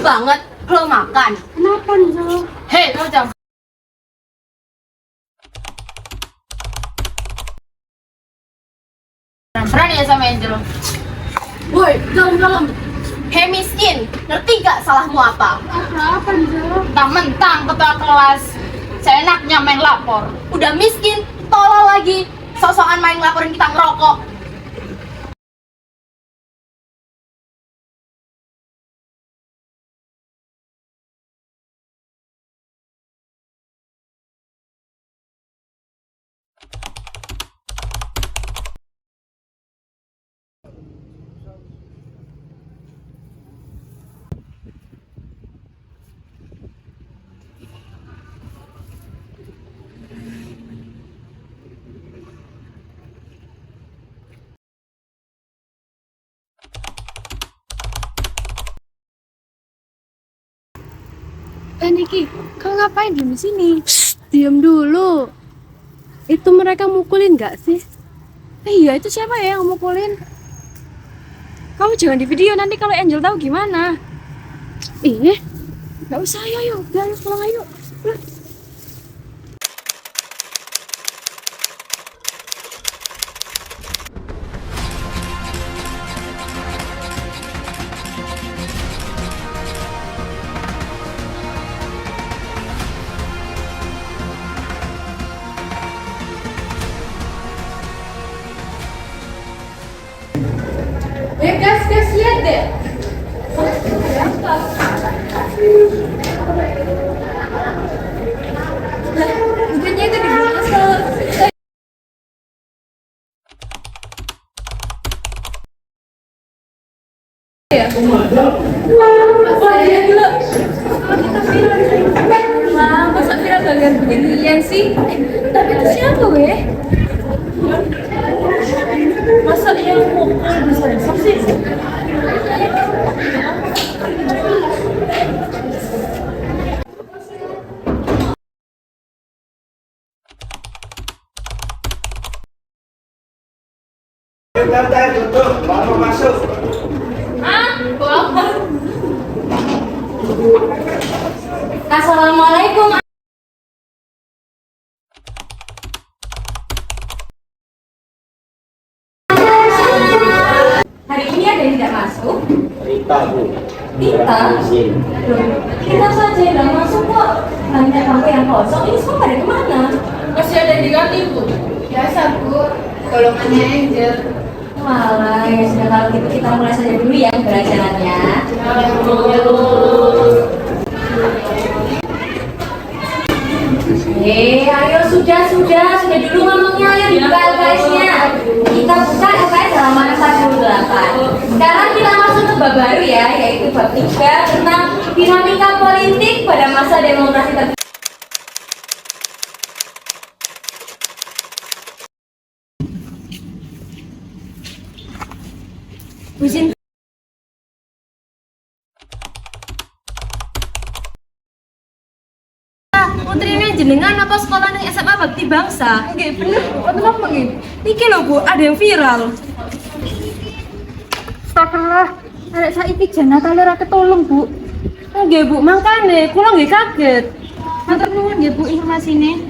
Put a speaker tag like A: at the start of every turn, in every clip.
A: banget, belum makan.
B: Kenapa nih, Jo?
A: Hei, kamu jam. Berani ya sama Angel? Woi, dalam. Hei miskin, ngerti gak salahmu apa?
B: Apa nih, Jo?
A: Mentang-mentang ketua kelas, seenaknya main lapor. Udah miskin, tolol lagi. Sok-sokan main laporin kita ngerokok.
B: Niki, kau ngapain di sini? Diam dulu. Itu mereka mukulin nggak sih? Iya, itu siapa ya yang mukulin? Kamu jangan di video, nanti kalau Angel tahu gimana? Nggak usah, ayo, udah pulang ayo. Pulang.
A: Gas, lihat deh. Bukannya itu di belakang sekolah. Ya. Wah, iya gila. Kalau kita viral, masa viral kalian beginian sih? Tapi itu siapa weh? Masa yang mukul bisa besar sih?
C: Bentar, tutup, baru masuk.
A: Assalamualaikum. Hari ini ada yang tidak masuk?
C: Rita, Bu.
A: Rita?
C: Izin.
A: Kita saja yang tidak masuk kok. Lantai bangku yang kosong, ini semua pada kemana? Masih ada yang diganti, Bu. Biasa, Bu. Golongannya Angel. Malah, ya sudah kalau gitu kita mulai saja dulu ya pembelajarannya. Ayo sudah dulu ngomongnya, ayo dibuka LKS-nya. Kita buka LKS halaman 48. Sekarang kita masuk ke bab baru ya, yaitu bab 3 tentang dinamika politik pada masa demokrasi terbuka. Bu Sinta. Putrine jenengan apa sekolah ning SMA Bakti Bangsa? Nggih, bener. Kenapa nggih? Niki lho, Bu, ada yang viral. Astagfirullah. Arek saiki jan Natal ora ketolong, Bu. Nggih, Bu, mangkane kula nggih kaget. Matur nuwun nggih, Bu, informasine.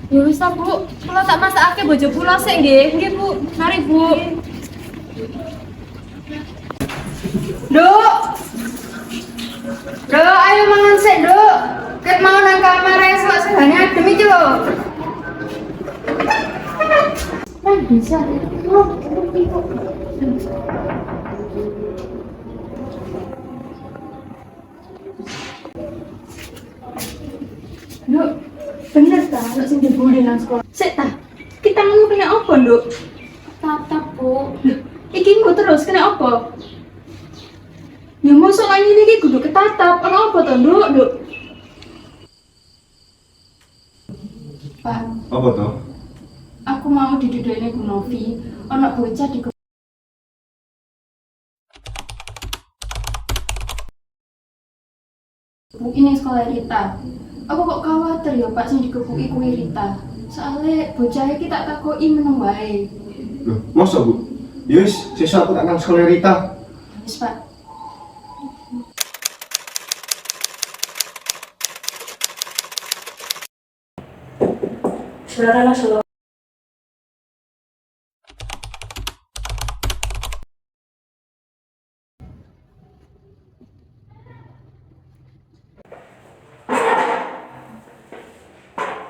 A: Ya wis ta, Bu. Kula tak masakake bojo kula sik nggih. Nggih, Bu. Mari, Bu. Duk, ayo mangan sik, Duk. Ket mau nang kamar esok segane adem iki lho. Bisa. Duk, bener ta nek sing dibully nang sekolah. Sik ta. Kita mau kena apa, Duk? Tatap, Bu. Iki nggo terus kena apa? Ya mosok lagi iki kudu ketatap. Ana apa to, Duk? Pak,
C: Apa tuh?
A: aku mau diduduknya Bu Novi. Ana bocah di gebuki ning sekolah Rita. Aku kok khawatir ya Pak sing digebuki kuwi Rita. Soale bocah iki tak takoki meneng wae.
C: Loh, masa, Bu? Yus, sesuk aku tak nang sekolah Rita.
A: Wis Pak. Silakan masuk.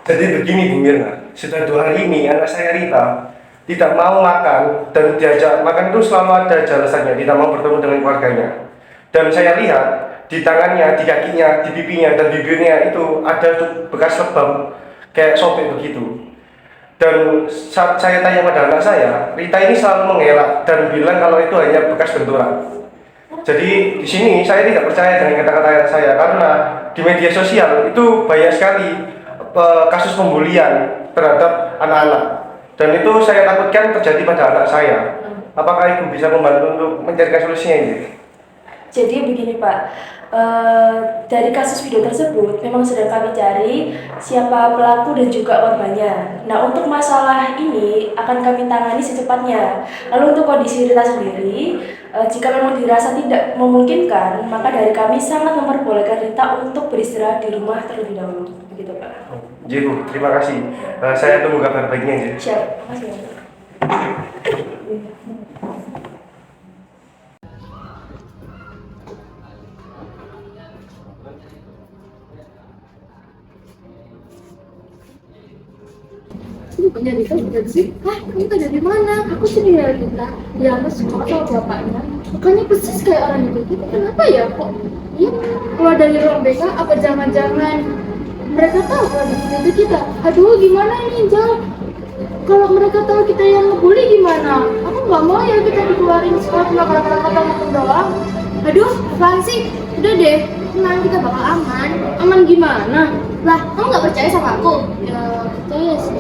D: Jadi begini Bu Mirna, sudah 2 hari ini anak saya Rita tidak mau makan dan diajak makan itu selalu ada alasannya, tidak mau bertemu dengan keluarganya. Dan saya lihat di tangannya, di kakinya, di pipinya dan bibirnya itu ada bekas lebam kayak sobek begitu. Dan saat saya tanya pada anak saya, Rita ini selalu mengelak dan bilang kalau itu hanya bekas benturan. Jadi di sini saya tidak percaya dengan kata-kata anak saya karena di media sosial itu banyak sekali kasus pembulian terhadap anak-anak. Dan itu saya takutkan terjadi pada anak saya. Apakah Ibu bisa membantu untuk mencarikan solusinya ini?
E: Jadi begini Pak, dari kasus video tersebut memang sedang kami cari siapa pelaku dan juga korbannya. Nah untuk masalah ini akan kami tangani secepatnya. Lalu untuk kondisi Rita sendiri, jika memang dirasa tidak memungkinkan, maka dari kami sangat memperbolehkan Rita untuk beristirahat di rumah terlebih dahulu. Begitu Pak.
D: Jadi Bu, terima kasih. Saya tunggu kabar baiknya ya.
E: Siap, makasih.
B: Bukannya Rita udah sih? Hah, kamu tuh dari mana? Aku sih dari Rita. Ya, aku suka sama bapaknya. Bukannya persis kayak orang itu. Tapi kenapa ya kok? Iya, keluar dari ruang BK, apa jangan-jangan mereka tahu kalau di sini itu kita? Aduh, gimana ini, Jal? Kalau mereka tahu kita yang ngebully gimana? Aku nggak mau ya kita dikeluarin sekolah cuma gara-gara kata ngomong doang. Aduh, apaan sih? Udah deh, tenang, kita bakal aman. Aman gimana? Lah, kamu nggak percaya sama aku? Ya, percaya sih.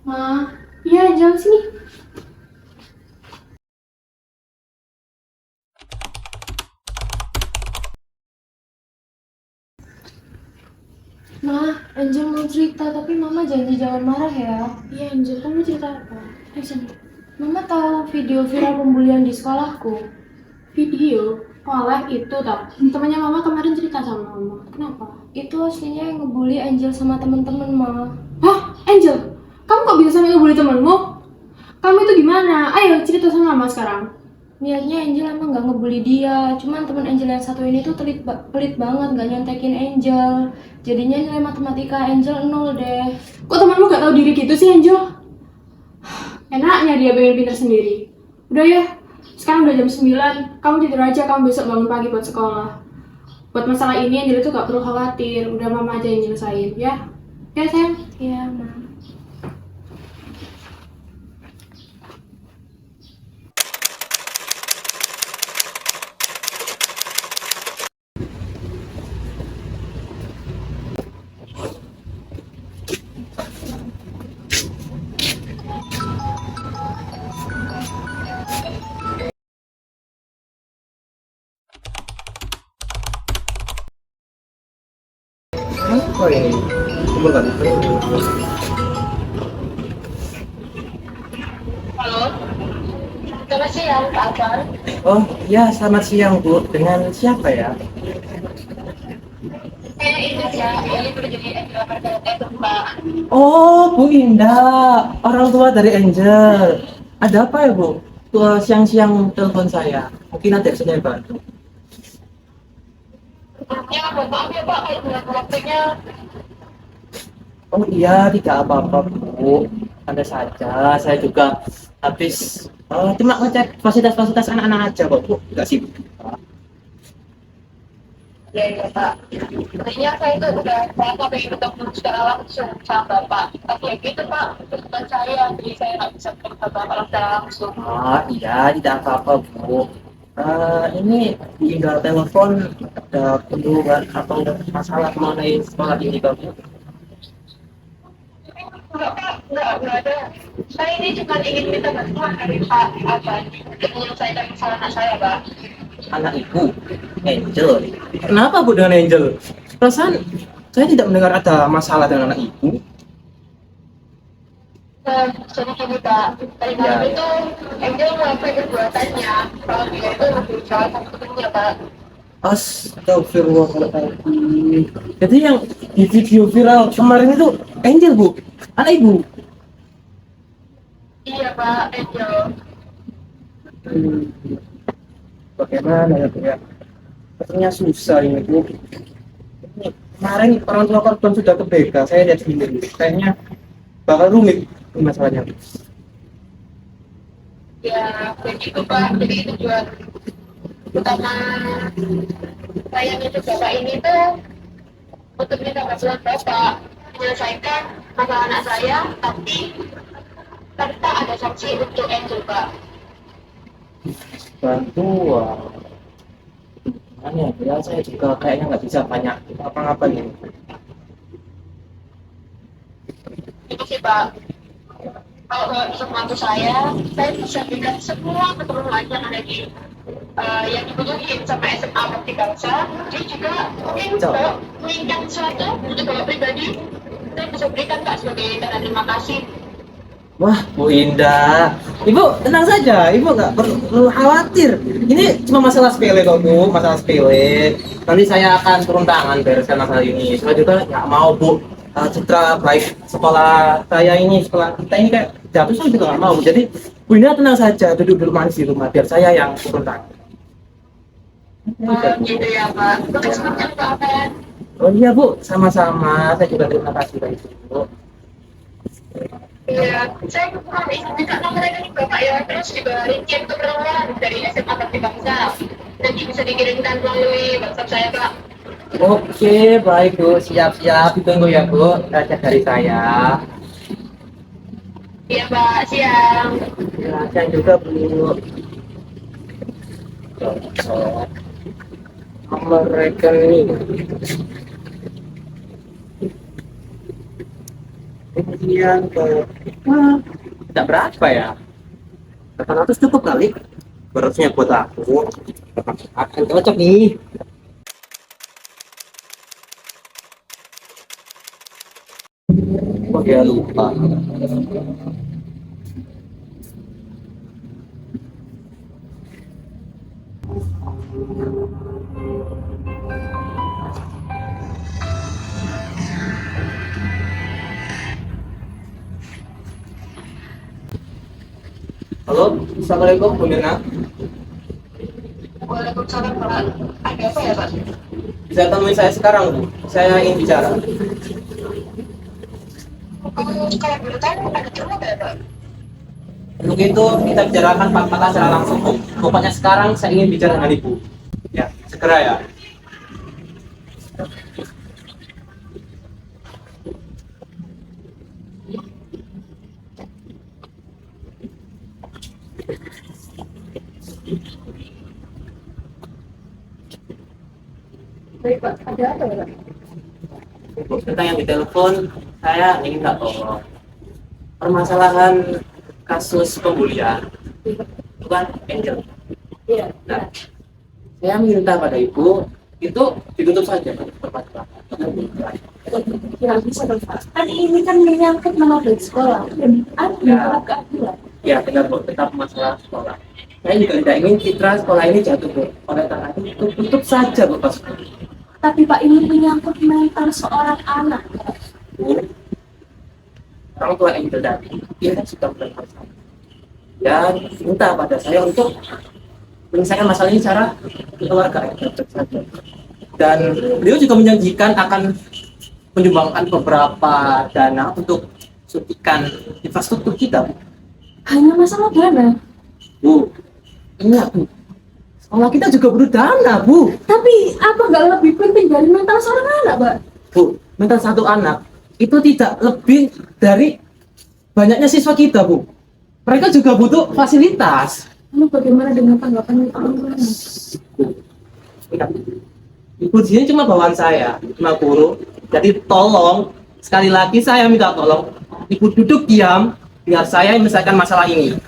B: Ma, iya, Angel sini. Ma, Angel mau cerita, tapi Mama janji jangan marah ya. Iya, Angel, kamu cerita apa? Ayo sini. Mama tahu video viral pembulian di sekolahku. Video? Malah itu tau. Temannya Mama kemarin cerita sama Mama. Kenapa? Itu aslinya yang ngebully Angel sama temen-temen, Ma. Hah? Angel? Kamu kok bisa sampai ngebully temenmu? Kamu itu gimana? Ayo cerita sama Mama sekarang. Niatnya Angel emang gak ngebully dia, cuman teman Angel yang satu ini tuh pelit banget, gak nyontekin Angel. Jadinya nilai matematika Angel 0 deh. Kok temanmu gak tahu diri gitu sih, Angel? Enaknya dia pengen pintar sendiri. Udah ya, sekarang udah jam 9, kamu tidur aja, kamu besok bangun pagi buat sekolah. Buat masalah ini Angel itu gak perlu khawatir, udah Mama aja yang nyelesain, ya? Ya sayang? Iya, Ma.
C: Oh ini, kumpulkan.
E: Selamat siang, Pak Akbar.
F: Oh ya, selamat siang Bu. Dengan siapa ya?
E: Saya itu ya, ini udah jadi Angel itu Pak.
F: Oh, Bu Indah, orang tua dari Angel. Ada apa ya Bu? Tua siang-siang telepon saya. Mungkin ada yang bisa saya bantu.
E: Ya, mohon maaf ya Pak, kalau dengan waktunya.
F: Oh iya, tidak apa-apa Bu. Anda saja, saya juga habis cuma ngecek fasilitas-fasilitas anak-anak aja kok Bu. Enggak sibuk.
E: Ya Pak. Sebenarnya saya itu saya pengen ketemu secara langsung sama Bapak. Tapi ya gitu Pak, kebutuhan saya, jadi saya nggak bisa ketemu Bapak secara langsung.
F: Ah iya, tidak apa-apa Bu. Ini tinggal telepon ada perlu atau ada masalah mengenai sekolah ini Bapak?
E: Enggak Pak, enggak ada. Saya ini cuma ingin minta bantuan dari Pak Abang untuk menyelesaikan masalah anak saya Pak.
F: Anak ibu, Angel. Kenapa Bu dengan Angel? Perasaan saya tidak mendengar ada masalah dengan anak ibu.
E: Jadi gini Pak, tadi malam itu Angel melakukan perbuatannya kalau dia itu lebih salah satu temennya Pak.
F: Astagfirullahaladzim. Jadi yang di video viral kemarin itu Angel bu, anak ibu.
E: Iya Pak, Angel.
F: Hmm, Bagaimana ya bu ya? Sepertinya susah ini bu. Ini kemarin orang tua korban sudah ke BK, saya lihat sendiri. Kayaknya bakal rumit masalahnya.
E: Ya, begitu Pak. Jadi tujuan utama saya ngajak Bapak ini tuh untuk minta bantuan Bapak menyelesaikan masalah anak saya, tapi serta ada sanksi untuk Angel Pak.
F: Bantuan. Aneh ya, saya juga kayaknya nggak bisa banyak apa-apa ini.
E: Itu sih Pak. Kalau untuk membantu saya bisa berikan semua keperluan yang ada di yang dibutuhin sama SMA Bakti Bangsa. Dia juga mungkin kalau menginginkan sesuatu untuk Bapak pribadi, saya bisa berikan Kak sebagai tanda terima kasih.
F: Wah, Bu Indah, Ibu tenang saja, Ibu nggak perlu khawatir. Ini cuma masalah sepele kok Bu, masalah sepele. Nanti saya akan turun tangan bereskan masalah ini. Saya juga nggak mau Bu, citra baik sekolah saya ini, sekolah kita ini kayak jatuh, saya juga nggak mau. Jadi Bu Indah tenang saja, duduk manis di rumah, biar saya yang turun tangan.
E: Gitu ya Pak. Terima kasih Pak.
F: Oh iya Bu, sama-sama. Saya juga terima kasih dari Ibu.
E: Iya, saya kurang ingin minta nomor rekening Bapak ya, terus juga rincian keperluan dari SMA Bakti Bangsa. Nanti bisa dikirimkan melalui WhatsApp saya Pak.
F: Oke, baik Bu, siap-siap. Ditunggu ya Bu, raja dari saya.
E: Iya Pak, siang.
F: Ya, saya juga Bu. Nomor rekening. Kemudian tidak berapa ya? 800 cukup kali. Berarti buat aku akan cocok nih. Oh ya lupa. Halo, assalamualaikum Bu Nena.
E: Waalaikumsalam Pak. Ada apa ya Pak?
F: Bisa temui saya sekarang Bu. Saya ingin bicara.
E: Kalau boleh tahu ada perlu apa ya Pak?
F: Untuk itu kita bicarakan fakta secara langsung Bu. Pokoknya sekarang saya ingin bicara dengan Ibu. Ya, segera ya.
E: Baik Pak, ada apa ya Pak?
F: Ibu tentang yang ditelepon, saya ingin nggak tolong permasalahan kasus pembulian, bukan Angel.
E: Iya.
F: Nah, saya minta pada Ibu itu ditutup saja permasalahan.
E: Ya bisa dong Pak. Kan ini kan menyangkut nama baik sekolah. Ada keadilan.
F: Ya, benar Bu, tetap masalah sekolah. Saya juga tidak ingin citra sekolah ini jatuh Bu. Oleh karena itu tutup saja Bu pas.
E: Tapi Pak ini menyangkut mental seorang anak.
F: Bu, orang tua Angel tadi, dia kan sudah bermasalah. Dan minta pada saya untuk menyelesaikan masalah ini secara keluarga saja. Dan beliau juga menjanjikan akan menyumbangkan beberapa dana untuk suntikan infrastruktur kita.
E: Hanya masalah dana.
F: Bu, ingat Bu, sekolah kita juga butuh dana Bu.
E: Tapi apa nggak lebih penting dari mental seorang anak, Pak?
F: Bu, mental satu anak itu tidak lebih dari banyaknya siswa kita Bu. Mereka juga butuh fasilitas.
E: Lalu bagaimana dengan tanggapan orang tua?
F: Ingat, Ibu di sini cuma bawaan saya, cuma guru. Jadi tolong, sekali lagi saya minta tolong, Ibu duduk diam, biar saya menyelesaikan masalah ini.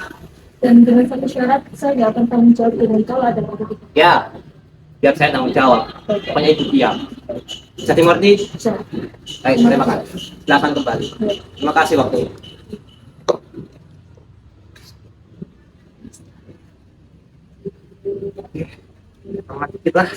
E: Dan dengan satu syarat, saya nggak akan tanggung jawab dengan kalau ada apa-apa.
F: Ya, biar saya tanggung jawab. Pokoknya Ibu diam. Bisa dimengerti?
E: Bisa.
F: Baik, terima kasih. Silakan kembali. Terima kasih waktunya. Sama dikit lah.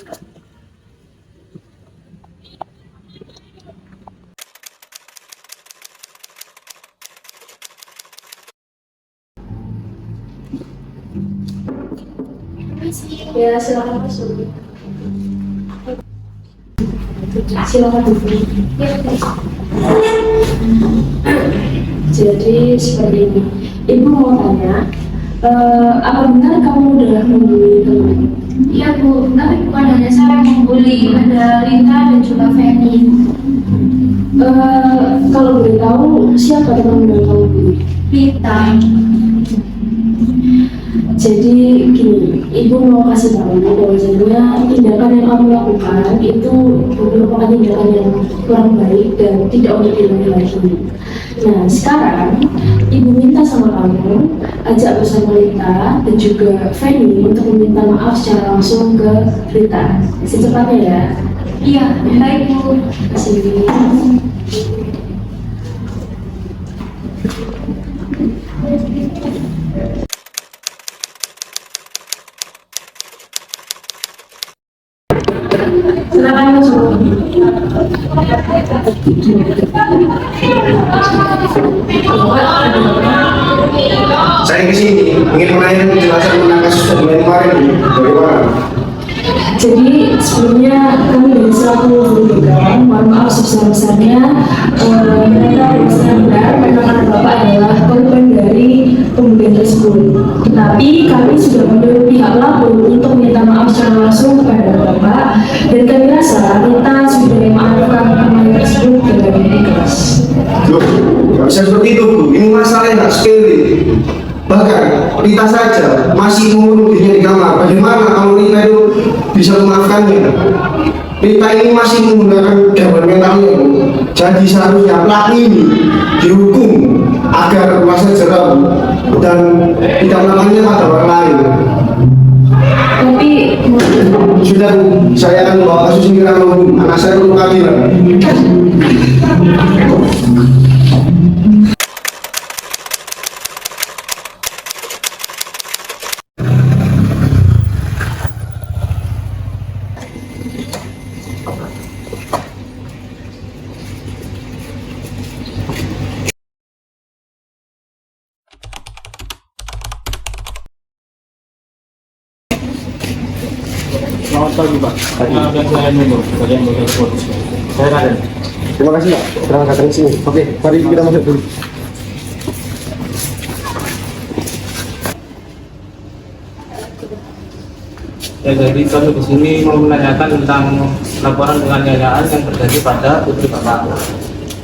E: Ya, silakan masuk. Silakan duduk. Jadi seperti ini, Ibu mau tanya, apa benar kamu udah membuli teman?
A: Iya Bu, tapi bukan hanya saya yang membuli, ada Rita dan juga Feni.
E: Kalau boleh tahu, siapa teman yang kamu bully?
A: Rita.
E: Jadi gini, Ibu mau kasih tahu bahwasanya tindakan yang kamu lakukan itu merupakan tindakan yang kurang baik dan tidak untuk diulangi lagi. Nah sekarang Ibu minta sama kamu ajak bersama Rita dan juga Feni untuk meminta maaf secara langsung ke Rita secepatnya ya.
A: Iya, baik Bu.
E: Kasih. Silakan masuk.
D: Saya kesini ingin menanyakan penjelasan tentang kasus pembunuhan kemarin. Bagaimana?
E: Jadi sebelumnya kami dari selaku guru mohon maaf sebesar-besarnya mereka benar memang Bapak adalah korban dari pembunuhan tersebut. Tetapi kami sudah menyuruh pihak lapor untuk meminta maaf secara langsung kepada Bapak dan kami rasa kita sudah memaafkan pembunuhan tersebut dengan ikhlas.
D: Loh, nggak bisa seperti itu Bu. Ini masalah yang nggak sepele. Bahkan Rita saja masih mengurung dirinya di kamar. Bagaimana kalau Rita itu bisa memaafkannya? Rita ini masih menggunakan gangguan mentalnya Bu. Jadi seharusnya pelaku ini dihukum agar masa jerah Bu, dan tidak melakukannya pada orang lain.
E: Tapi
D: Sudah Bu, saya akan membawa kasus ini ke ranah hukum. Anak saya perlu keadilan.
F: Selamat pagi Pak. Dan saya Nino, bagian bagian polisi. Saya Raden.
D: Terima kasih Pak. Terima kasih sini. Oke, mari kita masuk dulu.
F: Ya, jadi kami di sini mau menanyakan tentang laporan penganiayaan yang terjadi pada putri Bapak.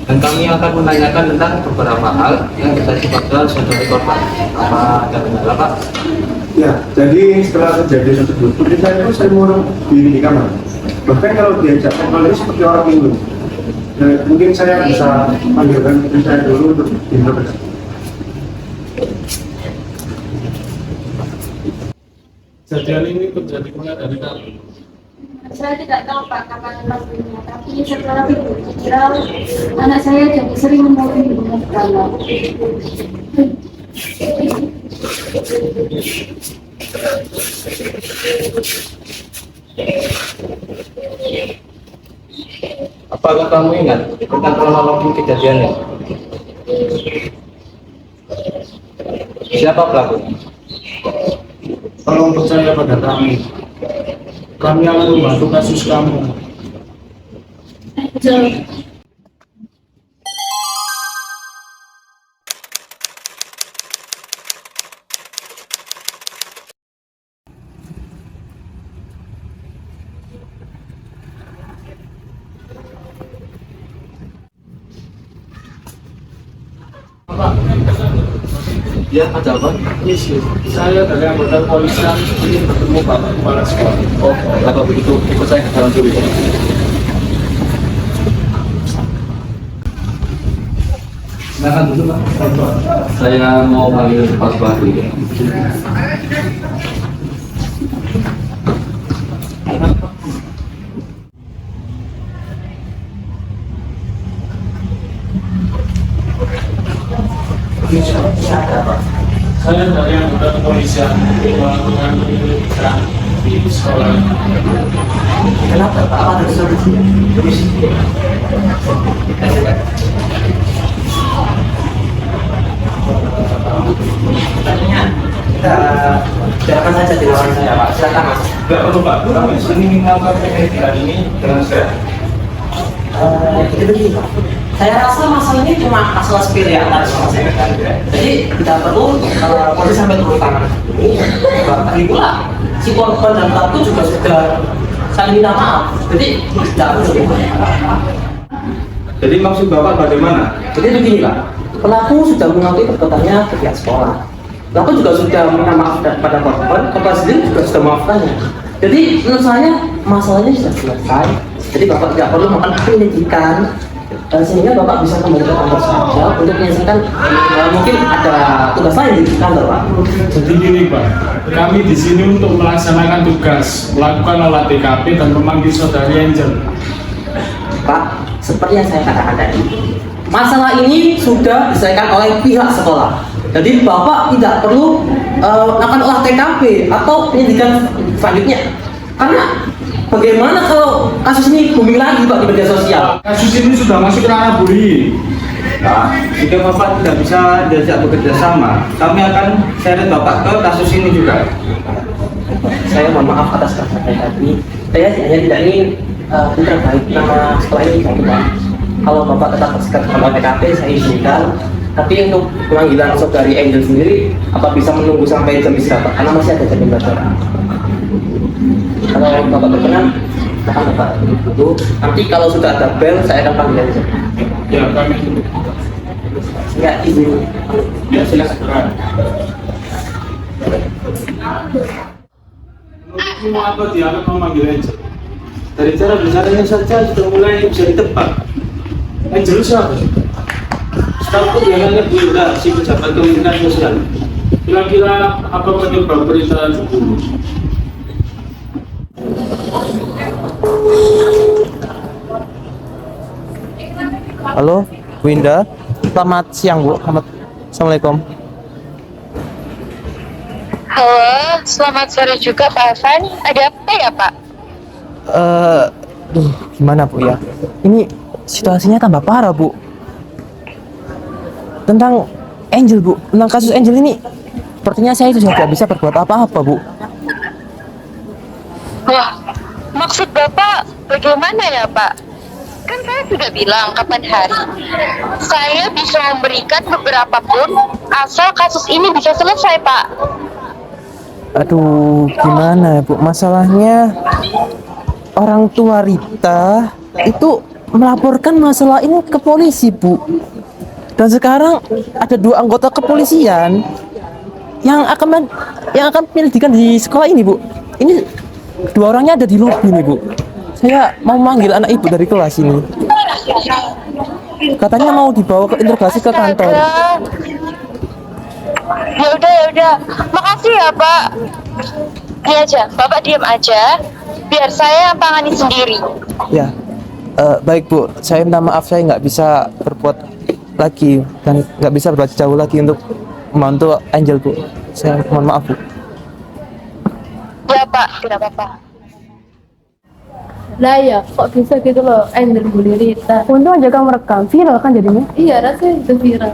F: Dan kami akan menanyakan tentang beberapa hal yang terjadi pada saudari korban. Apa ada kendala Pak?
D: Ya, jadi setelah kejadian tersebut, putri saya itu sering mengurung diri di kamar. Bahkan kalau diajak ngobrol seperti orang linglung. Mungkin saya bisa panggilkan putri saya dulu untuk diinterogasi.
G: Kejadian ini terjadi mulai dari kapan?
A: Saya tidak tahu Pak kapan pastinya, tapi setelah itu viral, anak saya jadi sering memulai hubungan pertama.
F: Apakah kamu ingat tentang kronologi kejadiannya? Siapa pelakunya?
G: Tolong percaya pada kami. Kami akan membantu kasus kamu.
F: Ya, ada apa?
G: Yes, saya dari anggota kepolisian ingin bertemu Bapak Kepala Sekolah.
F: Oh, kalau begitu ikut saya ke dalam dulu. Silakan dulu Pak. Saya mau panggil Pak Bahu.
G: Saya dari anggota kepolisian melakukan penyelidikan di sekolah.
F: Kenapa Pak? Apa ada solusinya? Kita bicarakan saja di ruangan saya Pak. silakan Mas.
G: Tidak perlu Pak, kami sini melakukan penyelidikan ini dengan saya.
F: Jadi begini Pak, saya rasa masalah ini cuma masalah sepele antara sama saya. Jadi tidak perlu polisi sampai turun tangan. Lagi pula si korban dan pelaku juga sudah saling minta maaf. Jadi tidak perlu.
G: Jadi maksud Bapak bagaimana?
F: Jadi begini Pak, pelaku sudah mengakui perbuatannya ke pihak sekolah. Pelaku juga sudah minta maaf pada korban sendiri juga sudah memaafkannya. Jadi menurut saya masalahnya sudah selesai. Jadi Bapak tidak perlu melakukan penyelidikan, sehingga Bapak bisa kembali ke kantor saja untuk menyelesaikan. Mungkin ada tugas lain di kantor Pak.
G: Jadi gini Pak, kami di sini untuk melaksanakan tugas, melakukan olah TKP dan memanggil saudari Angel.
F: Pak, seperti yang saya katakan tadi, masalah ini sudah diselesaikan oleh pihak sekolah. Jadi Bapak tidak perlu melakukan olah TKP atau penyelidikan selanjutnya. Karena bagaimana kalau kasus ini booming lagi Pak di media sosial?
G: Kasus ini sudah masuk ranah bullying.
H: Nah, jika Bapak tidak bisa diajak bekerja sama, kami akan seret Bapak ke kasus ini juga.
F: Saya mohon maaf atas kata-kata tadi. Saya hanya tidak ingin terbaik nama sekolah ini Pak. Kalau Bapak tetap bersekat sama TKP, saya izinkan. Tapi untuk pemanggilan saudari Angel sendiri, apa bisa menunggu sampai jam istirahat? Karena masih ada jam pembelajaran. Kalau Bapak berkenan, silahkan Bapak duduk. Nanti kalau sudah ada bel, saya akan panggil aja.
G: Ya, kami tunggu.
F: Ya, izin.
G: Ya, silakan. Menurutmu apa dialog memanggil Angel? Dari cara bicaranya saja sudah mulai bisa ditebak. Angel siapa?
H: Setahu dia hanya Bunda, si pejabat kementerian sosial.
G: Kira-kira apa penyebab berita dulu?
I: Halo, Bu Indah. Selamat siang, Bu. Assalamualaikum.
J: Halo, selamat sore juga Pak Evan. Ada apa ya Pak?
I: Gimana Bu ya? Ini situasinya tambah parah Bu. Tentang Angel Bu, tentang kasus Angel ini, sepertinya saya sudah tidak bisa berbuat apa-apa Bu.
J: Wah, maksud Bapak bagaimana ya Pak? Kan saya sudah bilang kapan hari. Saya bisa memberikan beberapa pun asal kasus ini bisa selesai Pak.
I: Aduh, gimana ya Bu? Masalahnya orang tua Rita itu melaporkan masalah ini ke polisi Bu. Dan sekarang ada 2 anggota kepolisian yang akan penyelidikan di sekolah ini Bu. Ini 2 orangnya ada di lobi nih Bu. Saya mau manggil anak ibu dari kelas ini. Katanya mau dibawa ke interogasi ke kantor.
J: Ya udah. Makasih ya Pak. Ini aja, Bapak diam aja. Biar saya yang tangani sendiri.
I: Ya, baik Bu. Saya minta maaf, saya nggak bisa berbuat lagi dan nggak bisa berbuat jauh lagi untuk membantu Angel Bu. Saya mohon maaf Bu.
J: Ya Pak, tidak apa-apa.
B: Lah ya, kok bisa gitu loh, Angel bully Rita. Untung aja kamu rekam, viral kan jadinya? Iya, rasanya itu viral.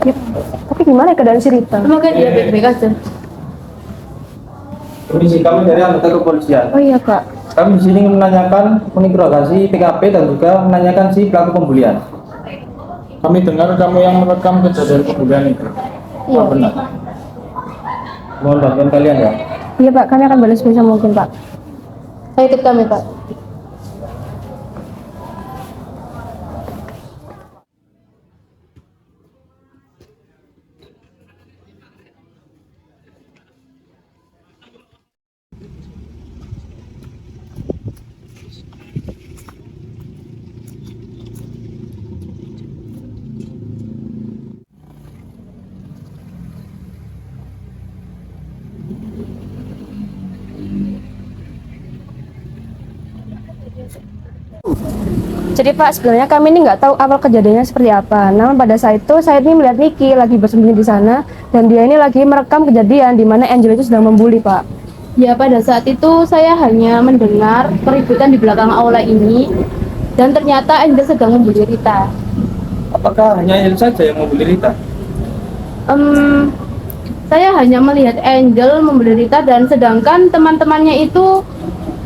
B: Tapi gimana keadaan si Rita? Semoga dia baik-baik aja.
H: Polisi kami dari anggota kepolisian.
B: Oh iya Kak.
H: Kami di sini menanyakan menginterogasi TKP dan juga menanyakan si pelaku pembulian.
G: Kami dengar kamu yang merekam kejadian pembulian itu.
B: Iya.
G: Apa benar?
H: Mohon bantuan kalian ya.
B: Iya Pak, kami akan balas sebisa mungkin Pak. Saya ikut kami Pak. Jadi Pak, sebenarnya kami ini nggak tahu awal kejadiannya seperti apa. Namun pada saat itu saya ini melihat Niki lagi bersembunyi di sana dan dia ini lagi merekam kejadian di mana Angel itu sedang membuli Pak. Ya pada saat itu saya hanya mendengar keributan di belakang aula ini dan ternyata Angel sedang membuli Rita.
H: Apakah hanya Angel saja yang membuli Rita?
B: Saya hanya melihat Angel menderita dan sedangkan teman-temannya itu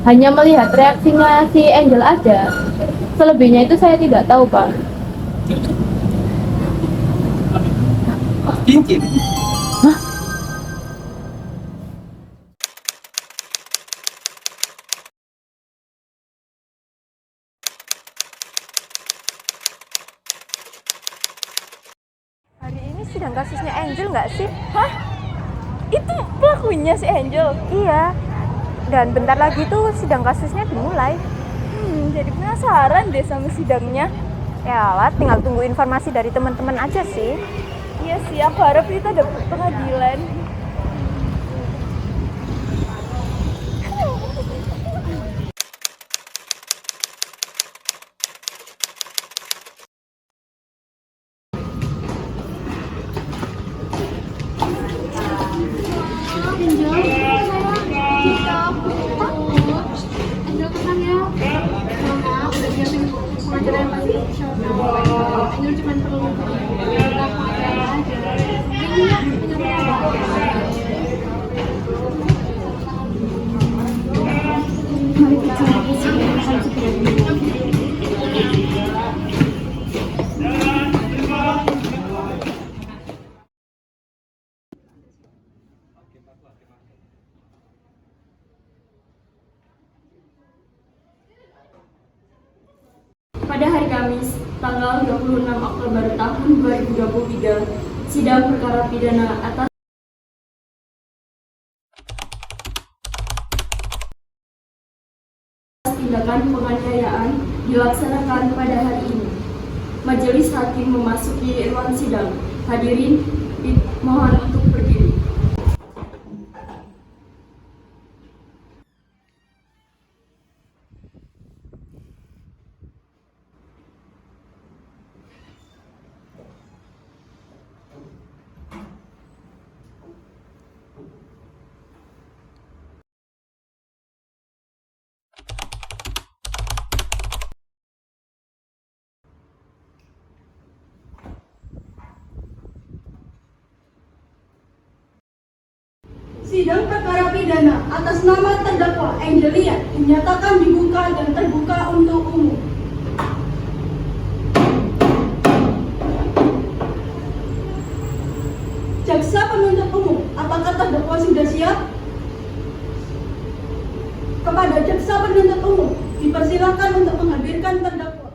B: hanya melihat reaksinya si Angel aja. Selebihnya itu saya tidak tahu, Pak.
F: Cincin.
E: Hari ini sidang kasusnya Angel nggak sih? Hah? Itu pelakunya si Angel? Iya. Dan bentar lagi tuh sidang kasusnya dimulai. Jadi penasaran deh sama sidangnya. Ya lah, tinggal tunggu informasi dari teman-teman aja sih. Iya sih, aku harap kita dapat pengadilan. Pada hari Kamis, tanggal 26 Oktober tahun 2023, sidang perkara pidana atas tindakan penganiayaan dilaksanakan pada hari ini. Majelis hakim memasuki ruang sidang. Hadirin, mohon untuk berdiri.
K: Sidang perkara pidana atas nama terdakwa Angelia dinyatakan dibuka dan terbuka untuk umum. Jaksa penuntut umum, apakah terdakwa sudah siap? Kepada jaksa penuntut umum, dipersilakan untuk menghadirkan terdakwa.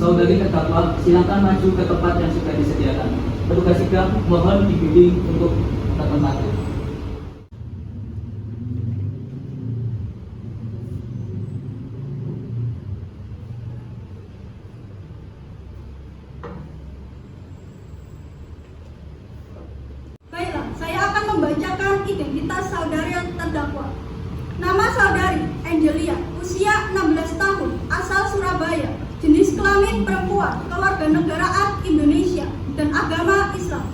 L: Saudari terdakwa, silakan maju ke tempat yang sudah disediakan. Petugas sidang mohon dibimbing untuk ke tempat.
K: Baiklah, saya akan membacakan identitas saudari terdakwa. Nama saudari Angelia, usia 16 tahun, asal Surabaya, jenis kelamin perempuan, kewarganegaraan Indonesia, dan agama Islam.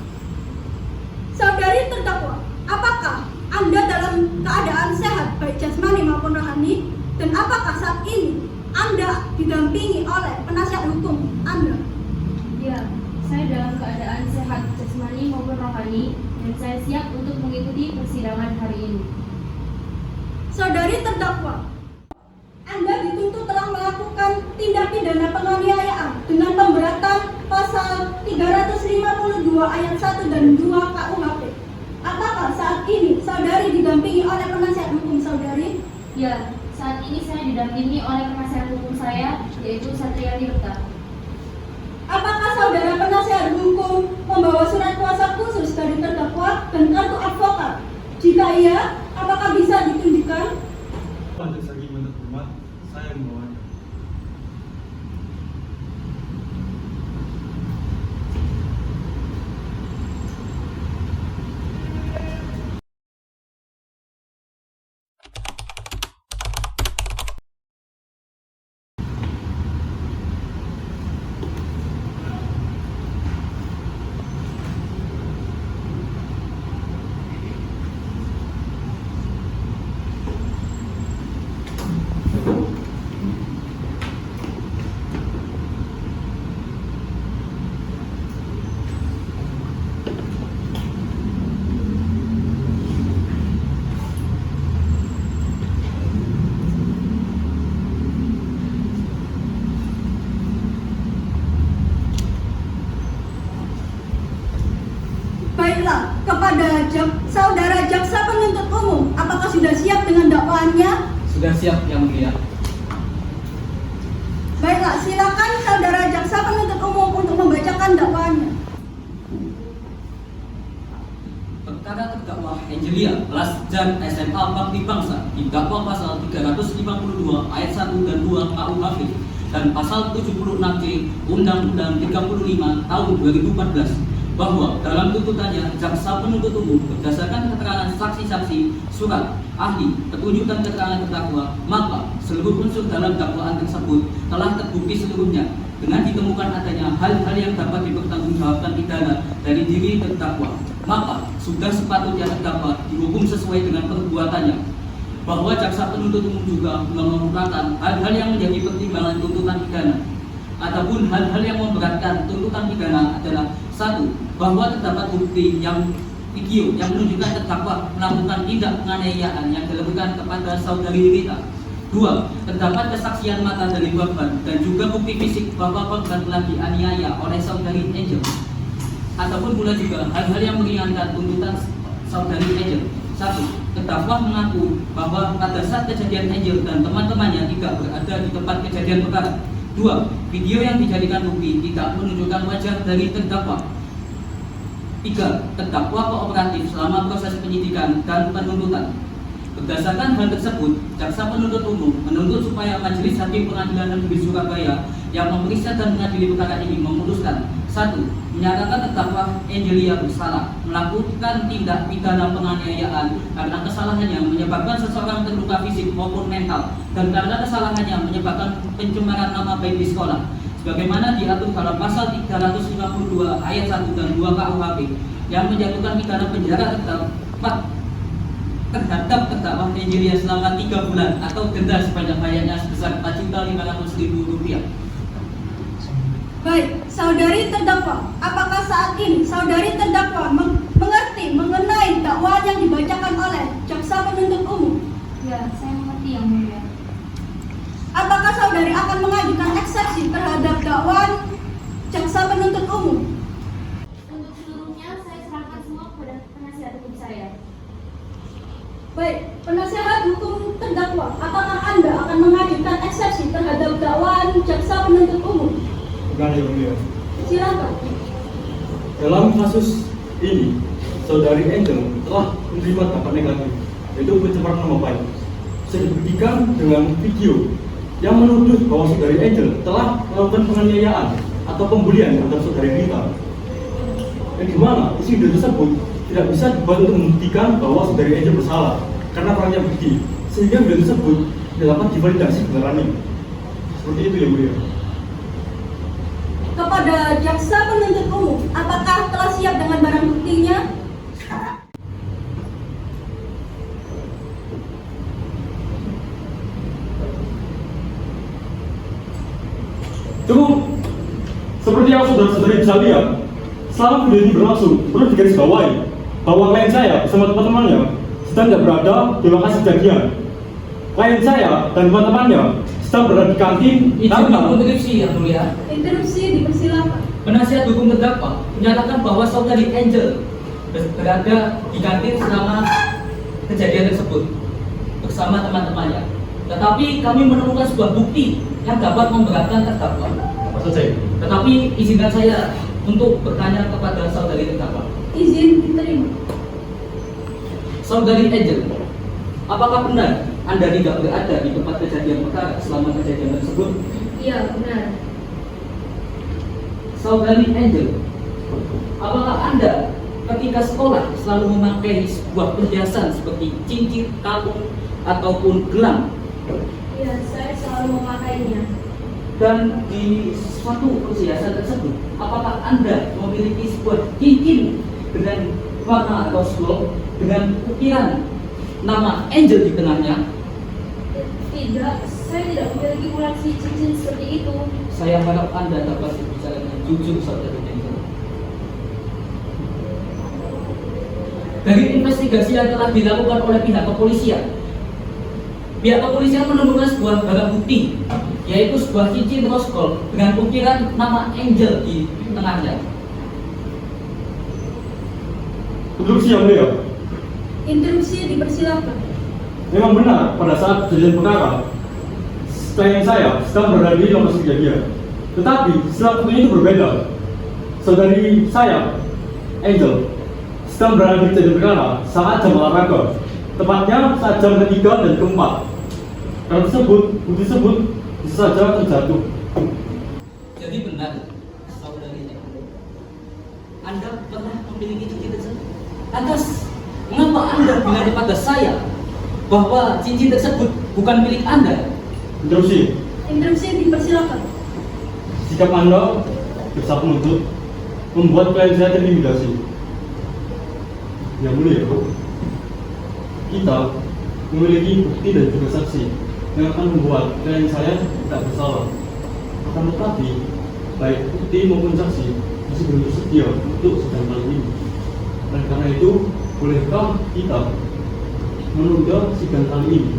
K: Saudari terdakwa, apakah Anda dalam keadaan sehat baik jasmani maupun rohani? Dan apakah saat ini Anda didampingi oleh penasihat hukum Anda?
E: Ya, saya dalam keadaan sehat jasmani maupun rohani dan saya siap untuk mengikuti persidangan hari ini.
K: Saudari terdakwa, Anda dituntut telah melakukan tindak pidana penganiayaan dengan pemberatan pasal 352 ayat 1 dan 2 KUHP. Apakah saat ini saudari didampingi oleh penasihat hukum saudari?
E: Ya, saat ini saya didampingi oleh penasihat hukum saya, yaitu Satria Tirta.
K: Apakah saudara penasihat hukum membawa surat kuasa khusus dari terdakwa dan kartu advokat? Jika iya, apakah bisa ditunjukkan?
G: Majelis hakim yang terhormat, saya membawanya.
K: Baiklah, kepada saudara jaksa penuntut umum, apakah sudah siap dengan dakwaannya?
L: Sudah siap, Yang Mulia.
K: Baiklah, silakan saudara jaksa penuntut umum untuk membacakan dakwaannya.
L: Perkara terdakwa Angelia kelas Jan SMA Bakti Bangsa didakwa pasal 352 ayat 1 dan 2 KUHP dan pasal 76C Undang-Undang 35 tahun 2014 bahwa dalam tuntutannya jaksa penuntut umum berdasarkan keterangan saksi-saksi, surat, ahli, petunjuk dan keterangan terdakwa, maka seluruh unsur dalam dakwaan tersebut telah terbukti seluruhnya dengan ditemukan adanya hal-hal yang dapat dipertanggungjawabkan pidana dari diri terdakwa, maka sudah sepatutnya terdakwa dihukum sesuai dengan perbuatannya. Bahwa jaksa penuntut umum juga mengemukakan hal-hal yang menjadi pertimbangan tuntutan pidana. Adapun hal-hal yang memberatkan tuntutan pidana adalah: 1. Bahwa terdapat bukti yang video yang menunjukkan terdakwa melakukan tindak penganiayaan yang dilakukan kepada saudari Rita. 2. Terdapat kesaksian mata dari korban dan juga bukti fisik bahwa korban telah dianiaya oleh saudari Angel. Ataupun pula juga hal-hal yang meringankan tuntutan saudari Angel. 1. Terdakwa mengaku bahwa pada saat kejadian Angel dan teman-temannya tidak berada di tempat kejadian perkara. 2. Video yang dijadikan bukti tidak menunjukkan wajah dari terdakwa. 3. Terdakwa kooperatif selama proses penyidikan dan penuntutan. Berdasarkan hal tersebut, jaksa penuntut umum menuntut supaya Majelis Hakim Pengadilan Negeri Surabaya yang memeriksa dan mengadili perkara ini memutuskan: 1. Menyatakan terdakwa Angelia bersalah melakukan tindak pidana penganiayaan karena kesalahannya menyebabkan seseorang terluka fisik maupun mental dan karena kesalahannya menyebabkan pencemaran nama baik di sekolah sebagaimana diatur dalam pasal 352 ayat 1 dan 2 KUHP yang menjatuhkan pidana penjara terhadap terdakwa Angelia selama 3 bulan atau denda sebanyak-banyaknya sebesar Rp4.500.000.
K: Baik, saudari terdakwa, apakah saat ini saudari terdakwa mengerti mengenai dakwaan yang dibacakan oleh jaksa penuntut umum?
A: Ya, saya mengerti, Yang Mulia.
K: Apakah saudari akan mengajukan eksepsi terhadap dakwaan jaksa penuntut umum?
A: Untuk seluruhnya, saya serahkan semua kepada penasihat hukum saya.
K: Baik, penasihat hukum terdakwa, apakah Anda akan mengajukan eksepsi terhadap dakwaan jaksa penuntut umum?
G: Bukan, Yang Mulia.
K: Silakan.
G: Dalam kasus ini, saudari Angel telah menerima dampak negatif, yaitu pencemaran nama baik. Bisa dibuktikan dengan video yang menuduh bahwa saudari Angel telah melakukan penganiayaan atau pembulian terhadap saudari Rita. Yang dimana isi video tersebut tidak bisa dibuat untuk membuktikan bahwa saudari Angel bersalah karena kurangnya bukti, sehingga video tersebut tidak dapat divalidasi kebenarannya. Seperti itu, Yang Mulia.
K: Kepada jaksa penuntut umum, apakah telah siap dengan barang buktinya?
G: Cukup. Seperti yang saudara-saudari bisa lihat, selama video ini berlangsung, perlu digarisbawahi bahwa klien saya bersama teman-temannya sedang tidak berada di lokasi kejadian. Klien saya dan teman-temannya sedang berada di kantin.
L: Izin interupsi, Yang Mulia.
K: Interupsi, dipersilakan.
L: Penasihat hukum terdakwa menyatakan bahwa saudari Angel berada di kantin selama kejadian tersebut bersama teman-temannya. Tetapi kami menemukan sebuah bukti yang dapat memberatkan terdakwa.
G: Apa saja?
L: Tetapi izinkan saya untuk bertanya kepada saudari terdakwa.
K: Izin diterima.
L: Saudari Angel, apakah benar Anda tidak berada di tempat kejadian perkara selama kejadian tersebut?
A: Iya, benar.
L: Saudari Angel, apakah Anda ketika sekolah selalu memakai sebuah perhiasan seperti cincin, kalung, ataupun gelang?
A: Iya, saya selalu memakainya.
L: Dan di suatu perhiasan tersebut, apakah Anda memiliki sebuah cincin dengan warna atau scroll dengan ukiran nama Angel di tengahnya?
A: Tidak, saya tidak memiliki koleksi cincin seperti itu.
L: Saya harap Anda dapat berbicara dengan jujur, saudari Angel. Dari investigasi yang telah dilakukan oleh pihak kepolisian menemukan sebuah barang bukti, yaitu sebuah cincin rose gold dengan ukiran nama Angel di tengahnya.
G: Interupsi yang mulia.
K: Interupsi dipersilakan.
G: Memang benar pada saat kejadian perkara klien saya sedang berada di lokasi kejadian. Tetapi setelah fotonya itu berbeda. Saudari saya, Angel, sedang berada di kejadian perkara saat jam olahraga. Tepatnya saat jam ketiga dan keempat. Karena bukti tersebut bisa saja terjatuh.
L: Jadi benar, saudari Anda pernah memiliki cincin tersebut. Lantas, mengapa Anda bilang kepada saya bahwa cincin tersebut bukan milik Anda?
G: Interupsi.
K: Interupsi dipersilakan.
G: Sikap Anda jaksa penuntut membuat klien saya terintimidasi. Yang mulia, kita memiliki bukti dan juga saksi yang akan membuat klien saya tidak bersalah. Akan tetapi, baik bukti maupun saksi masih belum tersedia untuk sidang kali ini. Dan karena itu, bolehkah kita menunda sidang kali ini?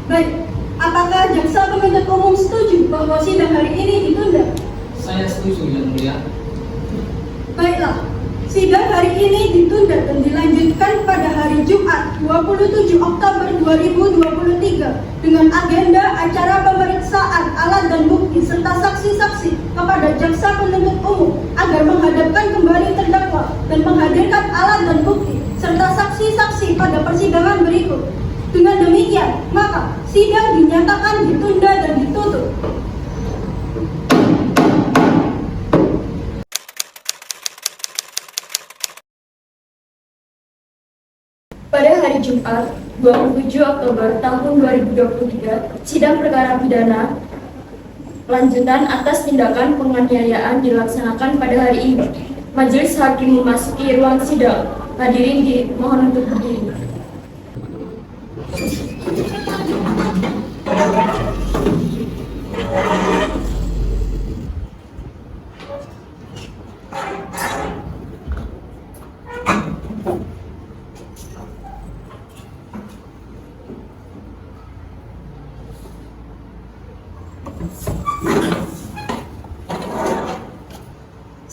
K: Baik, apakah jaksa penuntut umum setuju bahwa sidang hari ini ditunda?
L: Saya setuju, Yang Mulia.
K: Baiklah, sidang hari ini ditunda dan dilanjutkan pada hari Jumat 27 Oktober 2023 dengan agenda acara pemeriksaan alat dan bukti serta saksi-saksi kepada jaksa penuntut umum agar menghadapkan kembali terdakwa dan menghadirkan alat dan bukti serta saksi-saksi pada persidangan berikut. Dengan demikian, maka sidang dinyatakan ditunda dan ditutup.
E: Pada hari Jumat, 27 Oktober tahun 2023, sidang perkara pidana lanjutan atas tindakan penganiayaan dilaksanakan pada hari ini. Majelis hakim memasuki ruang sidang. Hadirin dimohon untuk berdiri.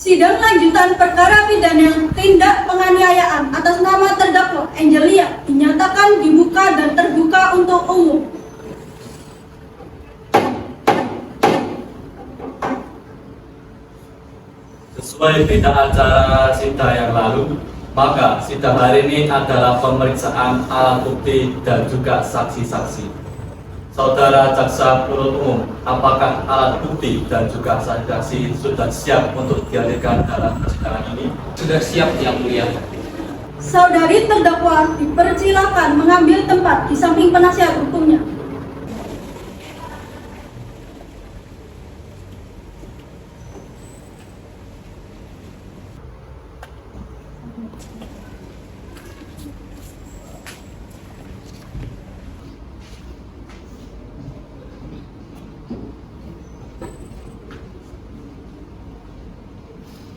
K: Sidang lanjutan perkara pidana tindak penganiayaan atas nama terdakwa Angelia dinyatakan dibuka dan terbuka untuk umum.
H: Sesuai berita acara sidang yang lalu, maka sidang hari ini adalah pemeriksaan alat bukti dan juga saksi-saksi. Saudara jaksa penuntut umum, apakah alat bukti dan juga saksi-saksi sudah siap untuk dihadirkan dalam persidangan ini?
L: Sudah siap, Yang Mulia.
K: Saudari terdakwa dipersilakan mengambil tempat di samping penasihat hukumnya.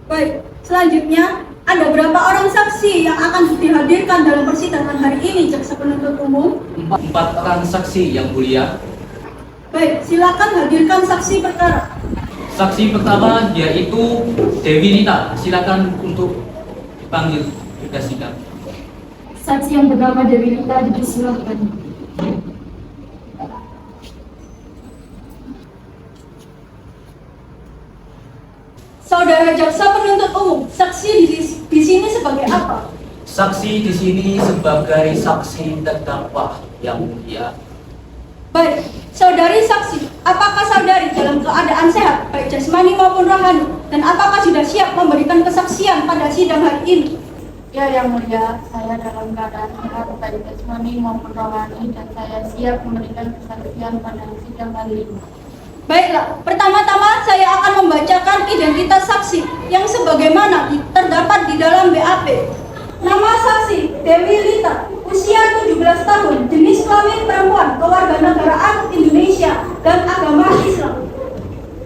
K: Baik, selanjutnya ada berapa orang saksi yang akan dihadirkan dalam persidangan hari ini, jaksa penuntut umum?
L: Empat orang saksi, Yang Mulia.
K: Baik, silakan hadirkan saksi perkara.
L: Saksi pertama yaitu Dewi Rita. Silakan untuk dipanggil ke sidang.
E: Saksi yang bernama Dewi Rita dipersilakan.
K: Saudara jaksa penuntut umum, saksi di sini sebagai apa?
L: Saksi di sini sebagai saksi terdakwa, Yang Mulia.
K: Baik, saudari saksi, apakah saudari dalam keadaan sehat, baik jasmani maupun rohani, dan apakah sudah siap memberikan kesaksian pada sidang hari ini?
M: Ya, Yang Mulia, saya dalam keadaan sehat baik jasmani maupun rohani dan saya siap memberikan kesaksian pada sidang hari ini.
K: Baiklah, pertama-tama saya akan membacakan identitas saksi yang sebagaimana terdapat di dalam BAP. Nama saksi Dewi Rita, usia 17 tahun, jenis kelamin perempuan, kewarganegaraan Indonesia dan agama Islam.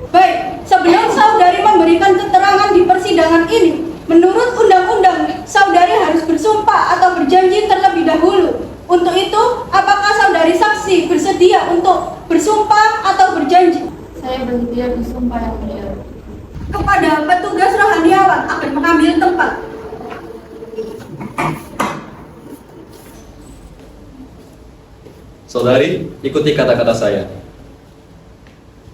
K: Baik, sebelum saudari memberikan keterangan di persidangan ini, menurut undang-undang, saudari harus bersumpah atau berjanji terlebih dahulu. Untuk itu, apakah saudari saksi bersedia untuk bersumpah atau berjanji?
M: Saya bersedia disumpah yang mulia.
K: Kepada petugas rohaniawan akan mengambil tempat.
H: Saudari, ikuti kata-kata saya.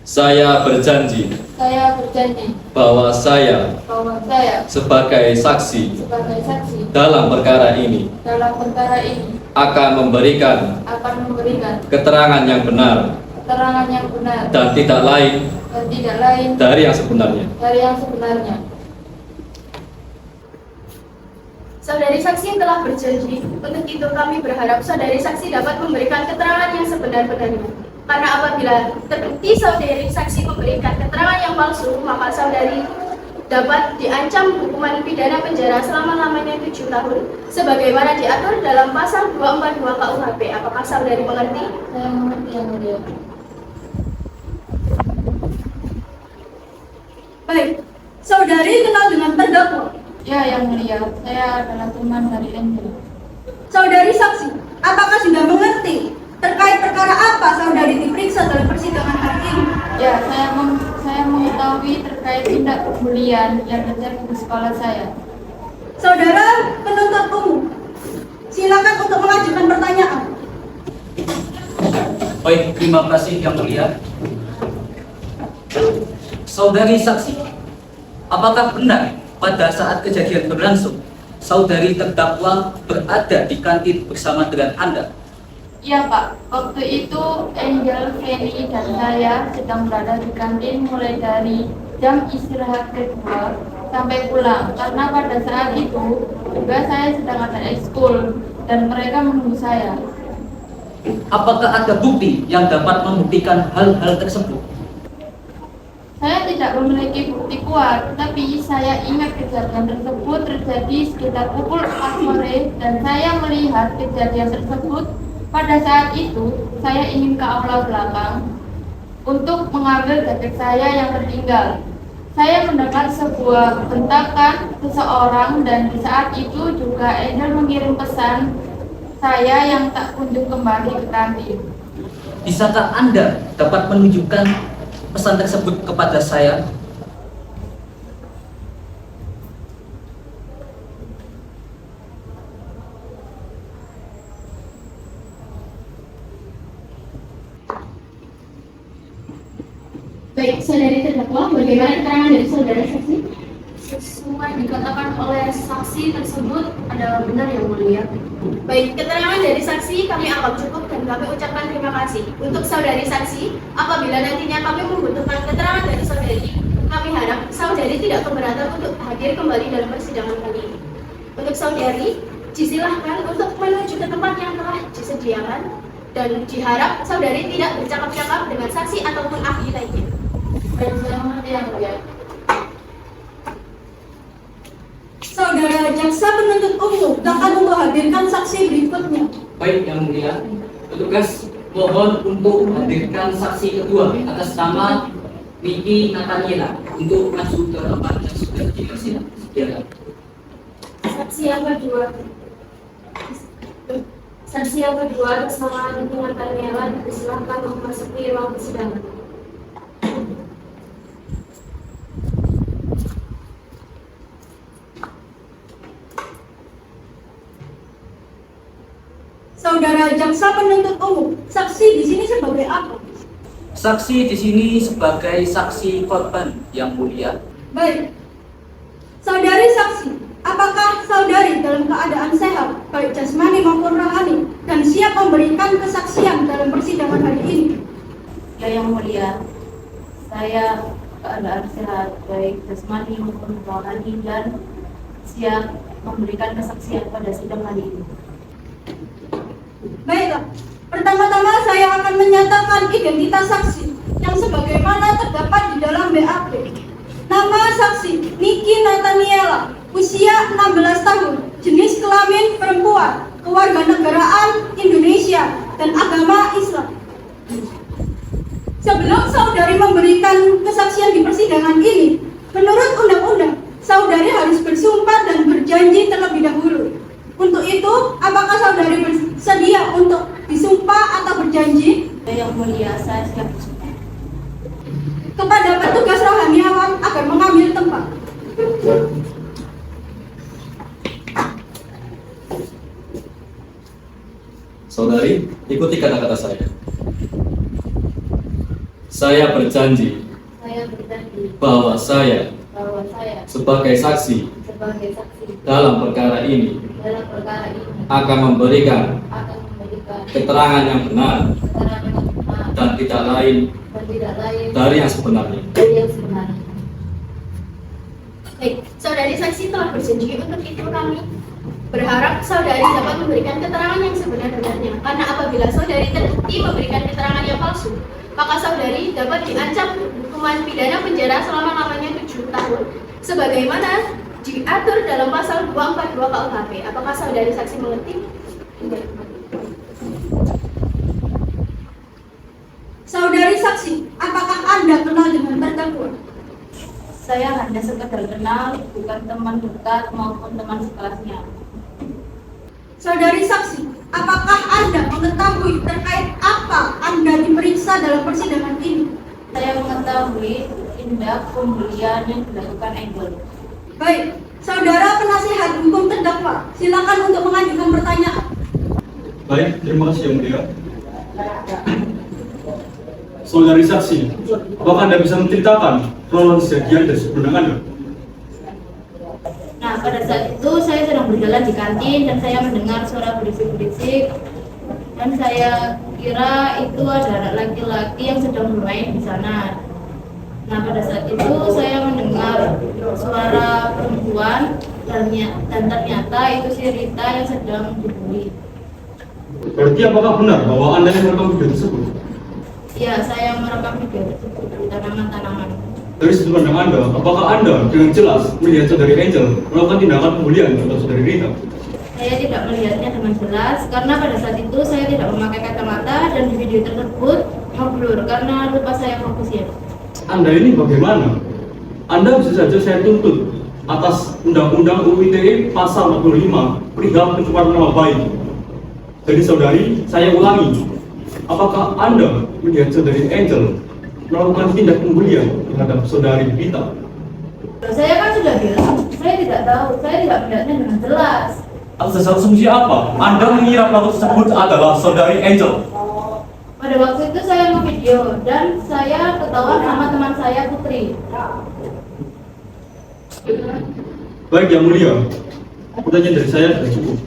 H: Saya berjanji
M: Saya berjanji
H: bahwa saya
M: bahwa saya
H: sebagai saksi
M: sebagai saksi
H: dalam perkara ini
M: dalam perkara ini
H: akan memberikan
M: akan memberikan
H: keterangan yang benar
M: keterangan yang benar
H: dan tidak lain
M: dari yang sebenarnya.
E: Saudari saksi telah berjanji. Untuk itu kami berharap saudari saksi dapat memberikan keterangan yang sebenar-benarnya. Karena apabila terbukti saudari saksi memberikan keterangan yang palsu, maka saudari dapat diancam hukuman pidana penjara selama-lamanya 7 tahun sebagaimana diatur dalam pasal 242 KUHP. Apakah saudari mengerti?
M: Saya mengerti yang mulia.
K: Baik, saudari kenal dengan terdakwa?
M: Ya yang mulia, saya adalah teman dari Angel.
K: Saudari saksi, apakah sudah mengerti terkait perkara apa saudari diperiksa dalam persidangan hari ini?
M: Ya, saya mengetahui terkait tindak kemuliaan yang terjadi di sekolah saya.
K: Saudara penuntut umum, silakan untuk mengajukan pertanyaan.
L: Baik, terima kasih yang mulia. Saudari saksi, apakah benar pada saat kejadian berlangsung, saudari terdakwa berada di kantin bersama dengan Anda?
M: Iya Pak, waktu itu Angel, Feni, dan saya sedang berada di kantin mulai dari jam istirahat kedua sampai pulang. Karena pada saat itu juga saya sedang ada ekskul dan mereka menunggu saya.
L: Apakah ada bukti yang dapat membuktikan hal-hal tersebut?
M: Saya tidak memiliki bukti kuat, tapi saya ingat kejadian tersebut terjadi sekitar pukul 4 sore dan saya melihat kejadian tersebut. Pada saat itu, saya ingin ke aula belakang untuk mengambil jaket saya yang tertinggal. Saya mendengar sebuah bentakan seseorang dan di saat itu juga Angel mengirim pesan saya yang tak kunjung kembali ke kantin.
L: Bisakah Anda dapat menunjukkan pesan tersebut kepada saya?
E: Baik, saudari terdakwa, bagaimana keterangan dari saudara saksi?
M: Sesuai dikatakan oleh saksi tersebut adalah benar yang mulia.
E: Baik, keterangan dari saksi kami anggap cukup dan kami ucapkan terima kasih. Untuk saudari saksi, apabila nantinya kami membutuhkan keterangan dari saudari, kami harap saudari tidak keberatan untuk hadir kembali dalam persidangan kali ini. Untuk saudari, disilahkan untuk menuju ke tempat yang telah disediakan dan diharap saudari tidak bercakap-cakap dengan saksi ataupun ahli lainnya.
M: Baik, saya mengerti yang mulia.
K: Saudara jaksa penuntut umum akan menghadirkan saksi berikutnya.
L: Baik yang mulia, petugas mohon untuk menghadirkan saksi kedua atas nama Vicky Nathaniela untuk maju ke tempat yang sudah disediakan.
E: Saksi yang kedua atas nama Vicky Nathaniela dipersilahkan memasuki ruang persidangan.
K: Saudara jaksa penuntut umum, saksi di sini sebagai apa?
L: Saksi di sini sebagai saksi korban yang mulia.
K: Baik. Saudari saksi, apakah saudari dalam keadaan sehat, baik jasmani maupun rohani, dan siap memberikan kesaksian dalam persidangan hari ini?
M: Ya yang mulia, saya keadaan sehat baik jasmani maupun rohani dan siap memberikan kesaksian pada sidang hari ini.
K: Baiklah, pertama-tama saya akan menyatakan identitas saksi yang sebagaimana terdapat di dalam BAP. Nama saksi Vicky Nathaniela, usia 16 tahun, jenis kelamin perempuan, kewarganegaraan Indonesia, dan agama Islam. Sebelum saudari memberikan kesaksian di persidangan ini, menurut undang-undang, saudari harus bersumpah dan berjanji terlebih dahulu. Untuk itu, apakah saudari bersedia untuk disumpah atau berjanji?
M: Yang mulia, saya siap bersumpah.
K: kepada petugas rohaniawan agar mengambil tempat.
H: Saudari, ikuti kata-kata saya. Saya berjanji
M: Saya berjanji
H: bahwa saya
M: bahwa saya
H: sebagai saksi
M: sebagai saksi
H: dalam perkara ini
M: dalam perkara ini
H: akan memberikan
M: akan memberikan
H: keterangan yang benar
M: keterangan yang benar
H: dan tidak lain
M: dan tidak lain
H: dari yang sebenarnya.
M: dari yang sebenarnya.
N: Baik, saudari saksi telah berjanji untuk itu kami berharap saudari dapat memberikan keterangan yang sebenar-benarnya. Karena apabila saudari terbukti memberikan keterangan yang palsu, maka saudari dapat diancam hukuman pidana penjara selama-lamanya 7 tahun. Sebagaimana diatur dalam pasal 242 KUHP. Apakah saudari saksi mengerti?
K: Saudari saksi, apakah Anda kenal dengan terdakwa?
M: Saya hanya sekedar kenal, bukan teman dekat maupun teman sekelasnya.
K: Saudari saksi, apakah Anda mengetahui terkait apa Anda diperiksa dalam persidangan ini?
M: Saya mengetahui tindak pembelian yang dilakukan Angel.
K: Baik, saudara penasihat hukum terdakwa, silakan untuk mengajukan pertanyaan.
G: Baik, terima kasih Yang Mulia. Saudari saksi, apakah Anda bisa menceritakan kronologis kejadian dari sebelum Anda?
M: Nah, pada saat itu saya sedang berjalan di kantin dan saya mendengar suara berisik-berisik dan saya kira itu ada anak laki-laki yang sedang bermain di sana. Nah, pada saat itu saya mendengar suara perempuan dan ternyata itu si Rita yang sedang dibully.
G: Berarti apakah benar bahwa Anda yang merekam video tersebut?
M: Ya, saya merekam video tersebut di tanaman-tanaman.
G: Dari sudut pandang Anda, apakah Anda dengan jelas melihat saudari Angel melakukan tindakan pembulian terhadap saudari Rita?
M: Saya tidak melihatnya dengan jelas karena pada saat itu saya tidak memakai kacamata dan di video tersebut ngeblur karena lupa saya fokusnya.
G: Anda ini bagaimana? Anda bisa saja saya tuntut atas Undang-Undang UU ITE pasal 45 perihal pencemaran nama baik. Jadi saudari, saya ulangi, apakah Anda melihat saudari Angel melakukan tindak pembulian terhadap saudari Rita?
M: Saya kan sudah bilang, saya tidak tahu, saya tidak melihatnya dengan jelas.
H: Atas asumsi apa Anda mengira pelaku tersebut adalah saudari Angel?
M: Pada waktu itu saya nge-video dan saya ketahuan sama teman saya Putri.
G: Baik Yang Mulia, pertanyaan dari saya sudah cukup.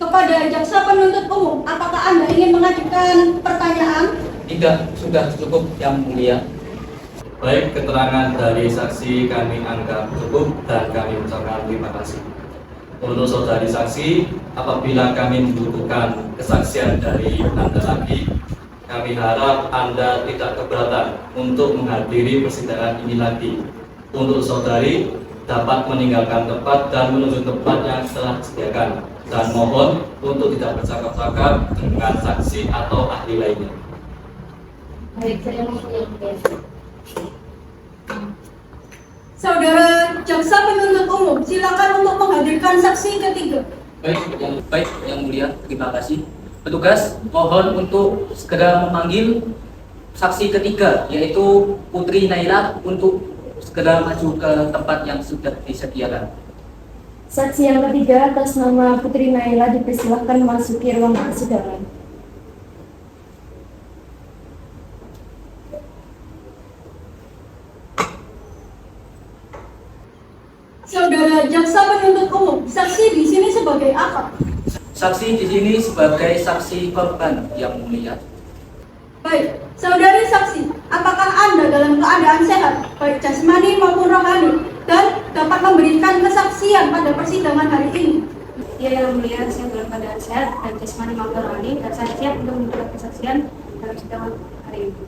K: Kepada jaksa penuntut umum, apakah Anda ingin mengajukan pertanyaan?
H: Tidak, sudah cukup Yang Mulia. Baik, keterangan dari saksi kami anggap cukup dan kami ucapkan terima kasih. Untuk saudari saksi, apabila kami membutuhkan kesaksian dari Anda lagi, kami harap Anda tidak keberatan untuk menghadiri persidangan ini lagi. Untuk saudari dapat meninggalkan tempat dan menuju tempat yang telah disediakan. Dan mohon untuk tidak bercakap-cakap dengan saksi atau ahli lainnya.
M: Baik, saya mau
K: Saudara jaksa penuntut umum, silakan untuk menghadirkan saksi ketiga.
L: Baik, yang mulia, terima kasih. Petugas, mohon untuk segera memanggil saksi ketiga, yaitu Putri Naila, untuk segera maju ke tempat yang sudah disediakan.
E: Saksi yang ketiga atas nama Putri Naila dipersilahkan memasuki ruang persidangan.
K: Saudara jaksa penuntut umum, saksi di sini sebagai apa?
L: Saksi di sini sebagai saksi korban, yang mulia.
K: Baik, saudari saksi, apakah Anda dalam keadaan sehat, baik jasmani maupun rohani, dan dapat memberikan kesaksian pada persidangan hari ini?
M: Ya, yang mulia, saya dalam keadaan sehat dan jasmani maupun rohani dan saya siap untuk memberikan kesaksian dalam persidangan hari ini.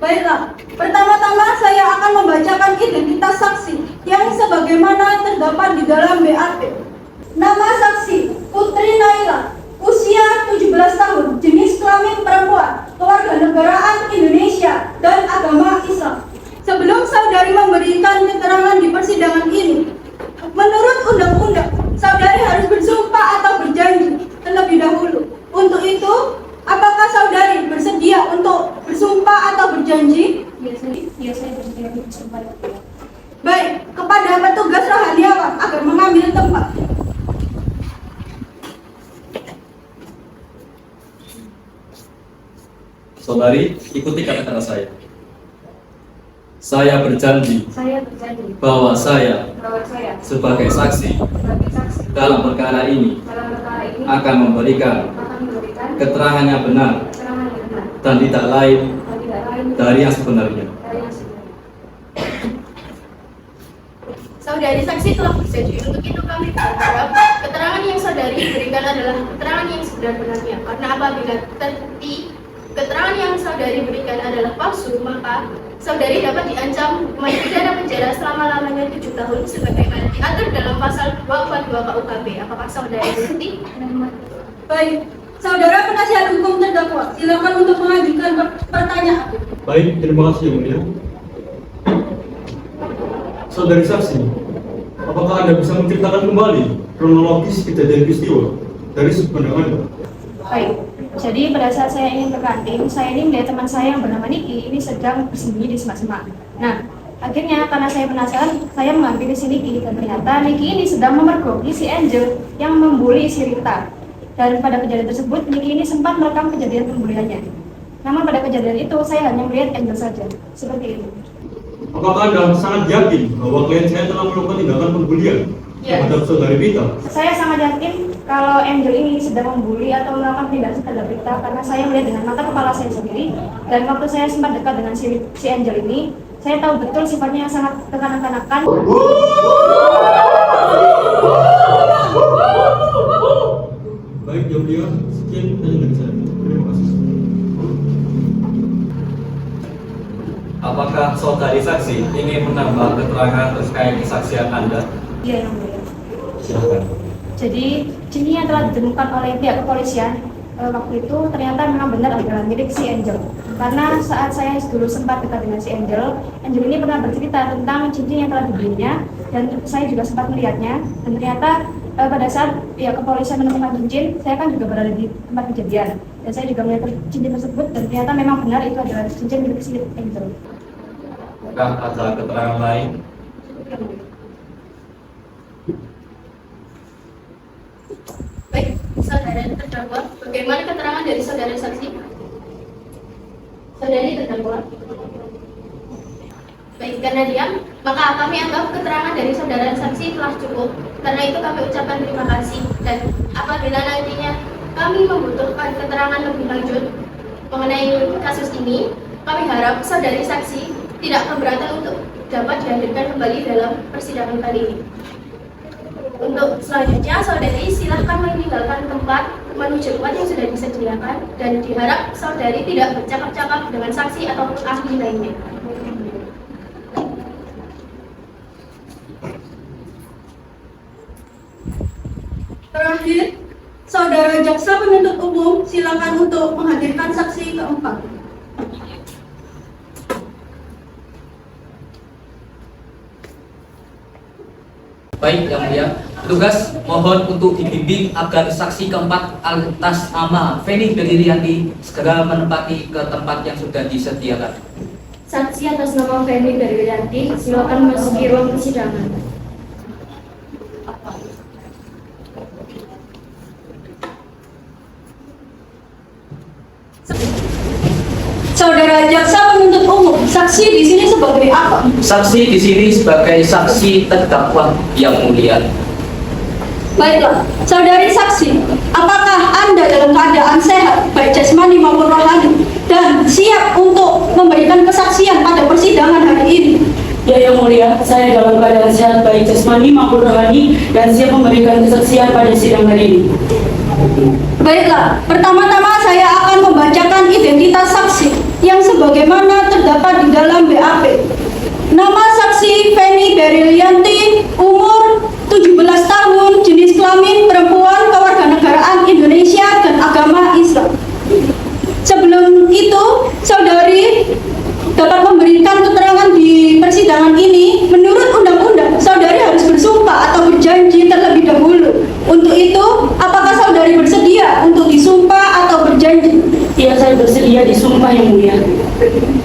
K: Baiklah, pertama-tama saya akan membacakan identitas saksi yang sebagaimana terdapat di dalam BAP. Nama saksi, Putri Naila, usia 17 tahun, jenis kelamin perempuan, kewarganegaraan Indonesia, dan agama Islam. Sebelum saudari memberikan keterangan di persidangan ini, menurut undang-undang, saudari harus bersumpah atau berjanji terlebih dahulu. Untuk itu, apakah saudari bersedia untuk bersumpah atau berjanji?
H: Saudari, ikuti kata-kata saya. Saya berjanji bahwa saya sebagai saksi dalam perkara ini akan memberikan keterangan yang benar dan tidak lain dari yang sebenarnya.
N: Saudari saksi telah berjanji, untuk itu kami berharap keterangan yang saudari berikan adalah keterangan yang sebenar-benarnya. Karena apabila terbukti keterangan yang saudari berikan adalah palsu, maka saudari dapat diancam hukuman pidana penjara selama-lamanya 7 tahun sebagaimana diatur dalam pasal 242 KUHP. Apakah saudari mengerti?
K: Baik, saudara penasihat hukum terdakwa, silakan untuk mengajukan pertanyaan.
G: Baik, terima kasih Yang Mulia. Saudari saksi, apakah Anda bisa menceritakan kembali kronologis kejadian peristiwa dari sudut pandang Anda?
E: Baik, jadi pada saat saya ingin ke kantin, saya ini melihat teman saya yang bernama Niki ini sedang bersembunyi di semak-semak. Nah, akhirnya karena saya penasaran, saya mengambil si Niki dan ternyata Niki ini sedang memergoki si Angel yang membuli si Rita. Dan pada kejadian tersebut, Niki ini sempat merekam kejadian pembuliannya. Namun pada kejadian itu, saya hanya melihat Angel saja, seperti itu.
G: Apakah Anda sangat yakin bahwa klien saya telah melakukan tindakan pembulian terhadap saudari Rita?
E: Saya sangat yakin kalau Angel ini sedang membuli atau melakukan tindakan terhadap Rita karena saya melihat dengan mata kepala saya sendiri, dan waktu saya sempat dekat dengan si Angel ini, saya tahu betul sifatnya yang sangat kekanak-kanakan.
G: Baik, Yang Mulia, sekian tanya dari saya. Terima kasih.
H: Apakah saudari saksi ingin menambah keterangan terkait kesaksian Anda?
E: Iya, Yang Mulia.
H: Silakan.
E: Jadi, cincin yang telah ditemukan oleh pihak kepolisian waktu itu ternyata memang benar adalah milik si Angel. Karena saat saya dulu sempat dekat dengan si Angel ini pernah bercerita tentang cincin yang telah dibelinya, dan saya juga sempat melihatnya. Dan ternyata pada saat pihak kepolisian menemukan cincin, saya kan juga berada di tempat kejadian. Dan saya juga melihat cincin tersebut, dan ternyata memang benar itu adalah cincin milik si Angel.
H: Apakah ada keterangan lain?
N: Baik, saudara terdakwa, bagaimana keterangan dari saudara saksi? Saudari terdakwa. Baik, karena diam, maka kami anggap keterangan dari saudara saksi telah cukup. Karena itu kami ucapkan terima kasih, dan apabila nantinya kami membutuhkan keterangan lebih lanjut mengenai kasus ini, kami harap saudari saksi tidak keberatan untuk dapat dihadirkan kembali dalam persidangan kali ini. Untuk selanjutnya, saudari silahkan meninggalkan tempat menuju tempat yang sudah disediakan, dan diharap saudari tidak bercakap-cakap dengan saksi atau ahli lainnya.
K: Terakhir, saudara jaksa penuntut umum silakan untuk menghadirkan saksi keempat.
L: Baik, Yang Mulia, petugas mohon untuk dibimbing agar saksi keempat atas nama Feni Berlianti segera menempati ke tempat yang sudah disediakan.
E: Saksi atas nama Feni Berlianti, silakan memasuki ruang persidangan.
K: Saudara jaksa penuntut umum, saksi di sini sebagai apa?
L: Saksi di sini sebagai saksi terdakwa, Yang Mulia.
K: Baiklah, saudari saksi, apakah Anda dalam keadaan sehat, baik jasmani maupun rohani, dan siap untuk memberikan kesaksian pada persidangan hari ini?
O: Ya, Yang Mulia, saya dalam keadaan sehat baik jasmani maupun rohani dan siap memberikan kesaksian pada sidang hari ini.
K: Baiklah, pertama-tama saya akan membacakan identitas saksi yang sebagaimana terdapat di dalam BAP. Nama saksi Feni Berlianti, umur 17 tahun, jenis kelamin perempuan, kewarganegaraan Indonesia dan agama Islam. Sebelum itu, saudari dapat memberikan keterangan di persidangan ini. Menurut undang-undang, saudari harus bersumpah atau berjanji terlebih dahulu. Untuk itu, apakah saudari bersedia untuk disumpah atau berjanji?
O: Iya, saya bersedia disumpah, Yang Mulia.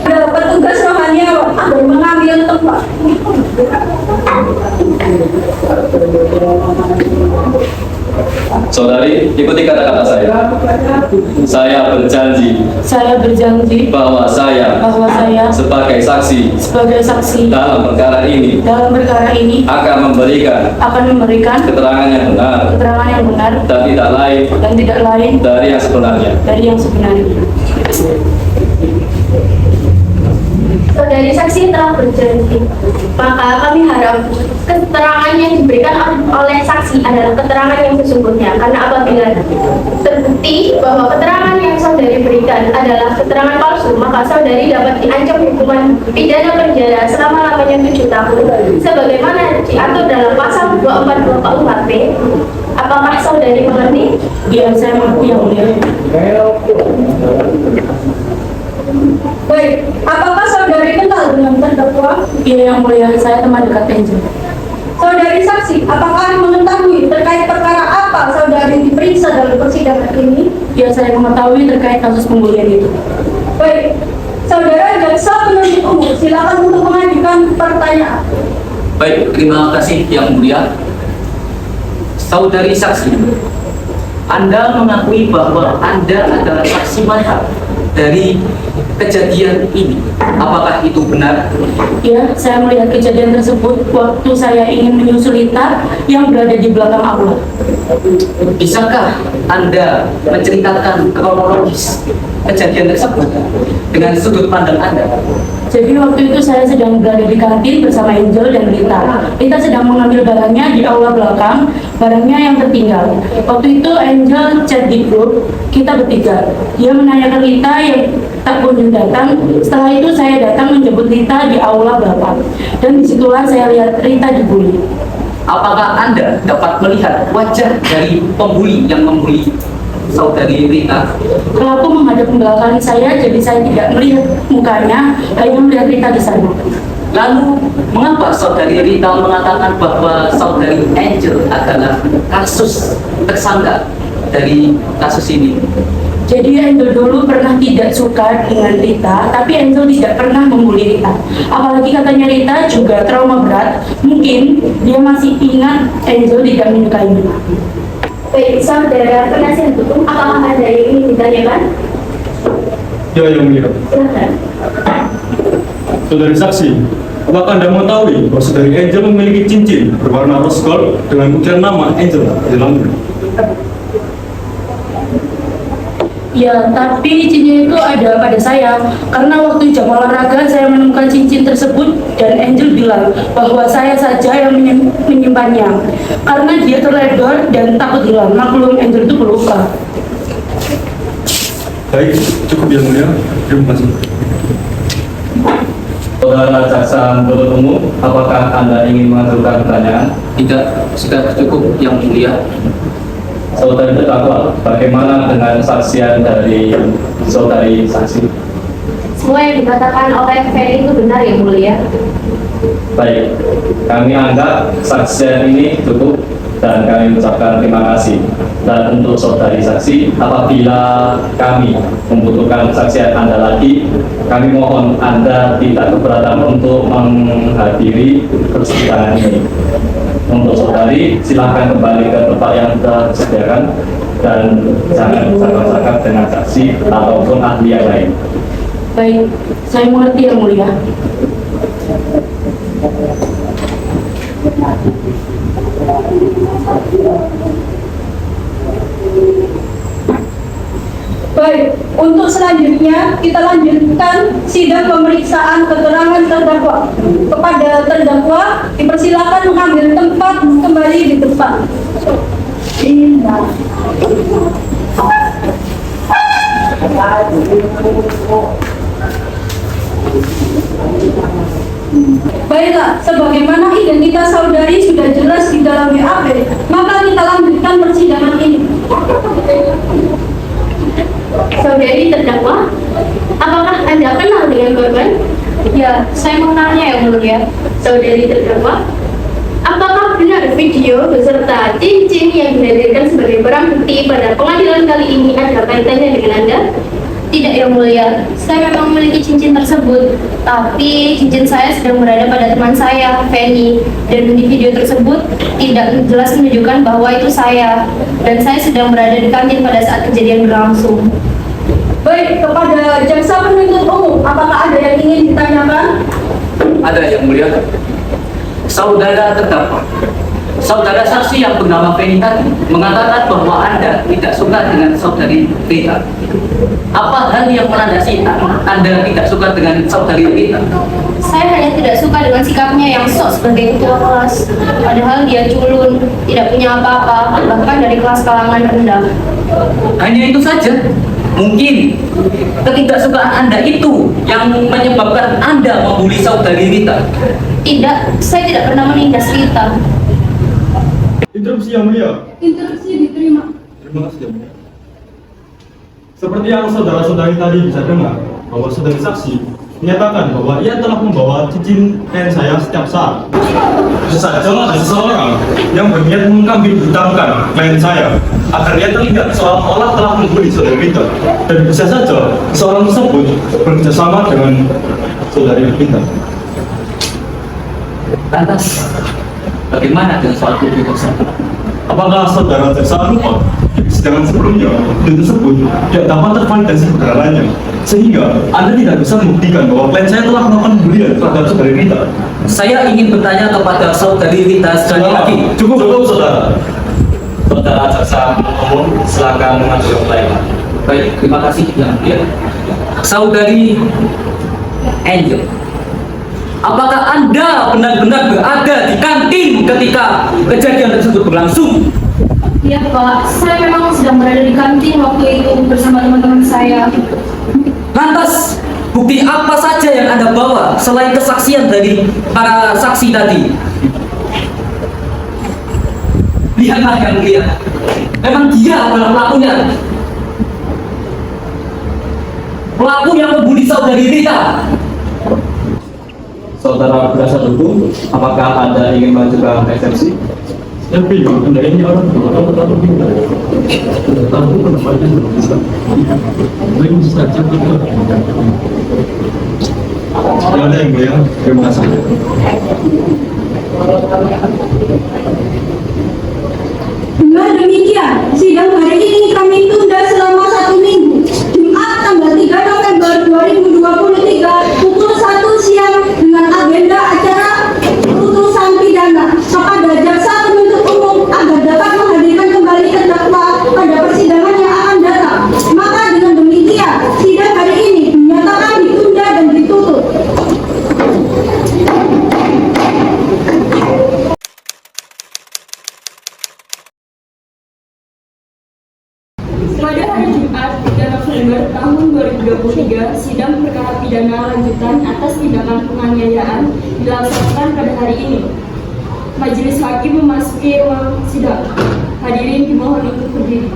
K: Petugas rohaniawan, agar mengambil tempat.
H: Saudari, ikuti kata-kata saya. Saya berjanji
O: Saya berjanji
H: bahwa saya sebagai saksi dalam perkara ini akan memberikan keterangan yang benar dan tidak lain dari yang sebenarnya.
N: Saudari saksi telah berjanji, maka kami harap keterangan yang diberikan oleh saksi adalah keterangan yang sesungguhnya. Karena apabila terbukti bahwa keterangan yang saudari berikan adalah keterangan palsu, maka saudari dapat diancam hukuman pidana penjara selama-lamanya 7 tahun, sebagaimana diatur dalam pasal 242 KUHP. Apakah saudari mengerti?
O: Iya, saya mengerti yang mulia.
K: Baik, apakah saudari kenal dengan terdakwa?
O: Iya yang mulia, saya teman dekat Angel.
K: Saudari saksi, apakah mengetahui terkait perkara apa saudari diperiksa dalam persidangan ini?
O: Iya, saya mengetahui terkait kasus pembulian itu.
K: Baik, saudara jaksa penuntut umum, silakan untuk mengajukan pertanyaan.
L: Baik, terima kasih yang mulia. Saudari saksi, Anda mengakui bahwa Anda adalah saksi mata dari kejadian ini. Apakah itu benar?
O: Ya, saya melihat kejadian tersebut waktu saya ingin menyusul Lita yang berada di belakang aula.
L: Bisakah Anda menceritakan kronologis kejadian tersebut dengan sudut pandang Anda?
O: Jadi waktu itu saya sedang berada di kantin bersama Angel dan Lita. Lita sedang mengambil barangnya di aula belakang, barangnya yang tertinggal. Waktu itu Angel chat di grup kita bertiga. Dia menanyakan Lita yang tak kunjung datang. Setelah itu saya datang menjemput Lita di aula belakang. Dan disitulah saya lihat Lita dibully.
L: Apakah Anda dapat melihat wajah dari pembuli yang membuli saudari Rita?
O: Pelaku menghadap ke belakang saya, jadi saya tidak melihat mukanya, hanya melihat Rita di sana.
L: Lalu, mengapa saudari Rita mengatakan bahwa saudari Angel adalah kasus tersangka dari kasus ini?
O: Jadi Angel dulu pernah tidak suka dengan Rita, tapi Angel tidak pernah membuli Rita. Apalagi katanya Rita juga trauma berat, mungkin dia masih ingat Angel tidak menyukainya.
N: Baik, saudara penasihat hukum, apakah ada yang ingin ditanyakan?
G: Ya, yang mulia.
N: Silakan.
G: Saudari saksi, apakah Anda mengetahui bahwa saudari Angel memiliki cincin berwarna rose gold dengan ukiran nama Angel di dalamnya?
O: Ya, tapi cincin itu ada pada saya. Karena waktu jam olahraga saya menemukan cincin tersebut dan Angel bilang bahwa saya saja yang menyimpannya. Karena dia terledor dan takut hilang. Maklum Angel itu pelupa.
G: Baik, cukup yang mulia. Terima kasih.
H: Saudara jaksa penuntut umum, apakah Anda ingin mengajukan pertanyaan?
L: Tidak, sudah cukup yang mulia.
H: Saudari terdakwa, bagaimana dengan kesaksian dari saudari saksi?
N: Semua yang dikatakan oleh Ferry itu benar ya mulia.
H: Baik, kami anggap kesaksian ini cukup dan kami ucapkan terima kasih. Dan untuk saudari saksi, apabila kami membutuhkan kesaksian Anda lagi, kami mohon Anda tidak keberatan untuk menghadiri persidangan ini. Untuk saudari, silahkan kembali ke tempat yang telah disediakan dan jangan cakap-cakap dengan saksi ataupun ahli yang lain.
O: Baik, saya mengerti yang mulia.
K: Baik, untuk selanjutnya kita lanjutkan sidang pemeriksaan keterangan terdakwa. Kepada terdakwa dipersilakan mengambil tempat kembali di depan. Baiklah, sebagaimana identitas saudari sudah jelas di dalam BAP, maka kita lanjutkan persidangan ini.
N: Saudari terdakwa, apakah Anda kenal dengan korban?
M: Ya, saya mengenalnya ya mulia.
N: Saudari terdakwa, apakah benar video beserta cincin yang dihadirkan sebagai barang bukti pada pengadilan kali ini ada kaitannya dengan Anda?
M: Tidak yang mulia, saya memang memiliki cincin tersebut, tapi cincin saya sedang berada pada teman saya, Feni, dan di video tersebut tidak jelas menunjukkan bahwa itu saya, dan saya sedang berada di kantin pada saat kejadian berlangsung.
A: Baik, kepada jaksa penuntut umum, apakah ada yang ingin ditanyakan?
L: Ada yang mulia. Saudara terdakwa, saudara saksi yang bernama Feni tadi mengatakan bahwa Anda tidak suka dengan saudari Rita. Apa hal yang melandasi Anda tidak suka dengan saudari Rita?
M: Saya hanya tidak suka dengan sikapnya yang sok sebagai ketua kelas, padahal dia culun, tidak punya apa-apa, bahkan dari kelas kalangan rendah.
L: Hanya itu saja. Mungkin ketidaksukaan Anda itu yang menyebabkan Anda membuli saudari Rita.
M: Tidak, saya tidak pernah menindas Rita.
G: Interupsi yang mulia.
K: Interupsi diterima.
G: Terima kasih yang mulia. Seperti yang saudara-saudari tadi bisa dengar, bahwa saudari saksi menyatakan bahwa ia telah membawa cincin kain saya setiap saat. Bisa saja ada seseorang yang berniat mengambil hitamkan kain saya agar ia terlihat seolah-olah telah membuli saudari Rita. Dan bisa saja seorang tersebut bekerjasama dengan saudari Rita.
L: Lantas, bagaimana dengan soal bukti tersebut?
G: Apakah saudara jaksa lupa di persidangan sebelumnya bukti tersebut tidak dapat tervalidasi kebenarannya, sehingga Anda tidak bisa membuktikan bahwa klien saya telah melakukan bulian terhadap saudari Rita?
L: Saya ingin bertanya kepada saudari Rita sekali lagi.
G: Cukup, saudara.
H: Saudara jaksa umum, silakan mengajukan pelayanan.
L: Baik, terima kasih yang mulia. Saudari Angel, apakah Anda benar-benar berada di kantin ketika kejadian tersebut berlangsung?
M: Iya Pak, saya memang sedang berada di kantin waktu itu bersama teman-teman saya.
L: Lantas, bukti apa saja yang Anda bawa selain kesaksian dari para saksi tadi? Lihatlah yang mulia, memang dia adalah pelakunya. Pelaku yang membuli saudari Rita.
H: Saudara berasa hukum, apakah Anda ingin mengajukan eksepsi?
G: Saya bingung, Anda ini orang terlalu pintar. Tahu kenapa dia belum bisa? Baik saja kita. Tidak ada yang mulia, terima kasih.
K: Dengan demikian, sidang hari ini kami tunda selama 1 minggu. Jumat tanggal 3 November 2023 pukul 1 siang dengan agenda acara putusan pidana kepada jaksa penuntut umum agar dapat menghadirkan kembali terdakwa pada persidangan yang akan datang. Maka dengan demikian, sidang hari ini dinyatakan ditunda dan ditutup.
E: Pada hari Jumat 3 November tahun 2023, sidang perkara pidana lanjutan atas tindakan penganiayaan dilaksanakan pada hari ini. Majelis hakim memasuki ruang sidang. Hadirin dimohon untuk berdiri.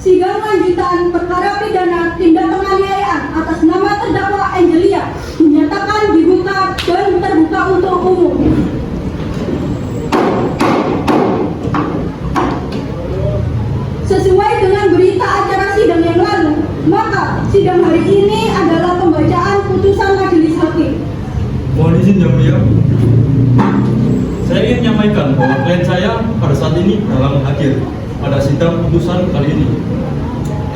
K: Sidang lanjutan perkara pidana tindak penganiayaan atas nama terdakwa Angelia dinyatakan dibuka dan terbuka untuk umum. Sesuai dengan berita acara sidang yang lalu, maka sidang hari ini adalah pembacaan putusan majelis hakim.
G: Mohon izin yang mulia. Saya ingin menyampaikan bahwa klien saya pada saat ini berhalangan hadir pada sidang putusan kali ini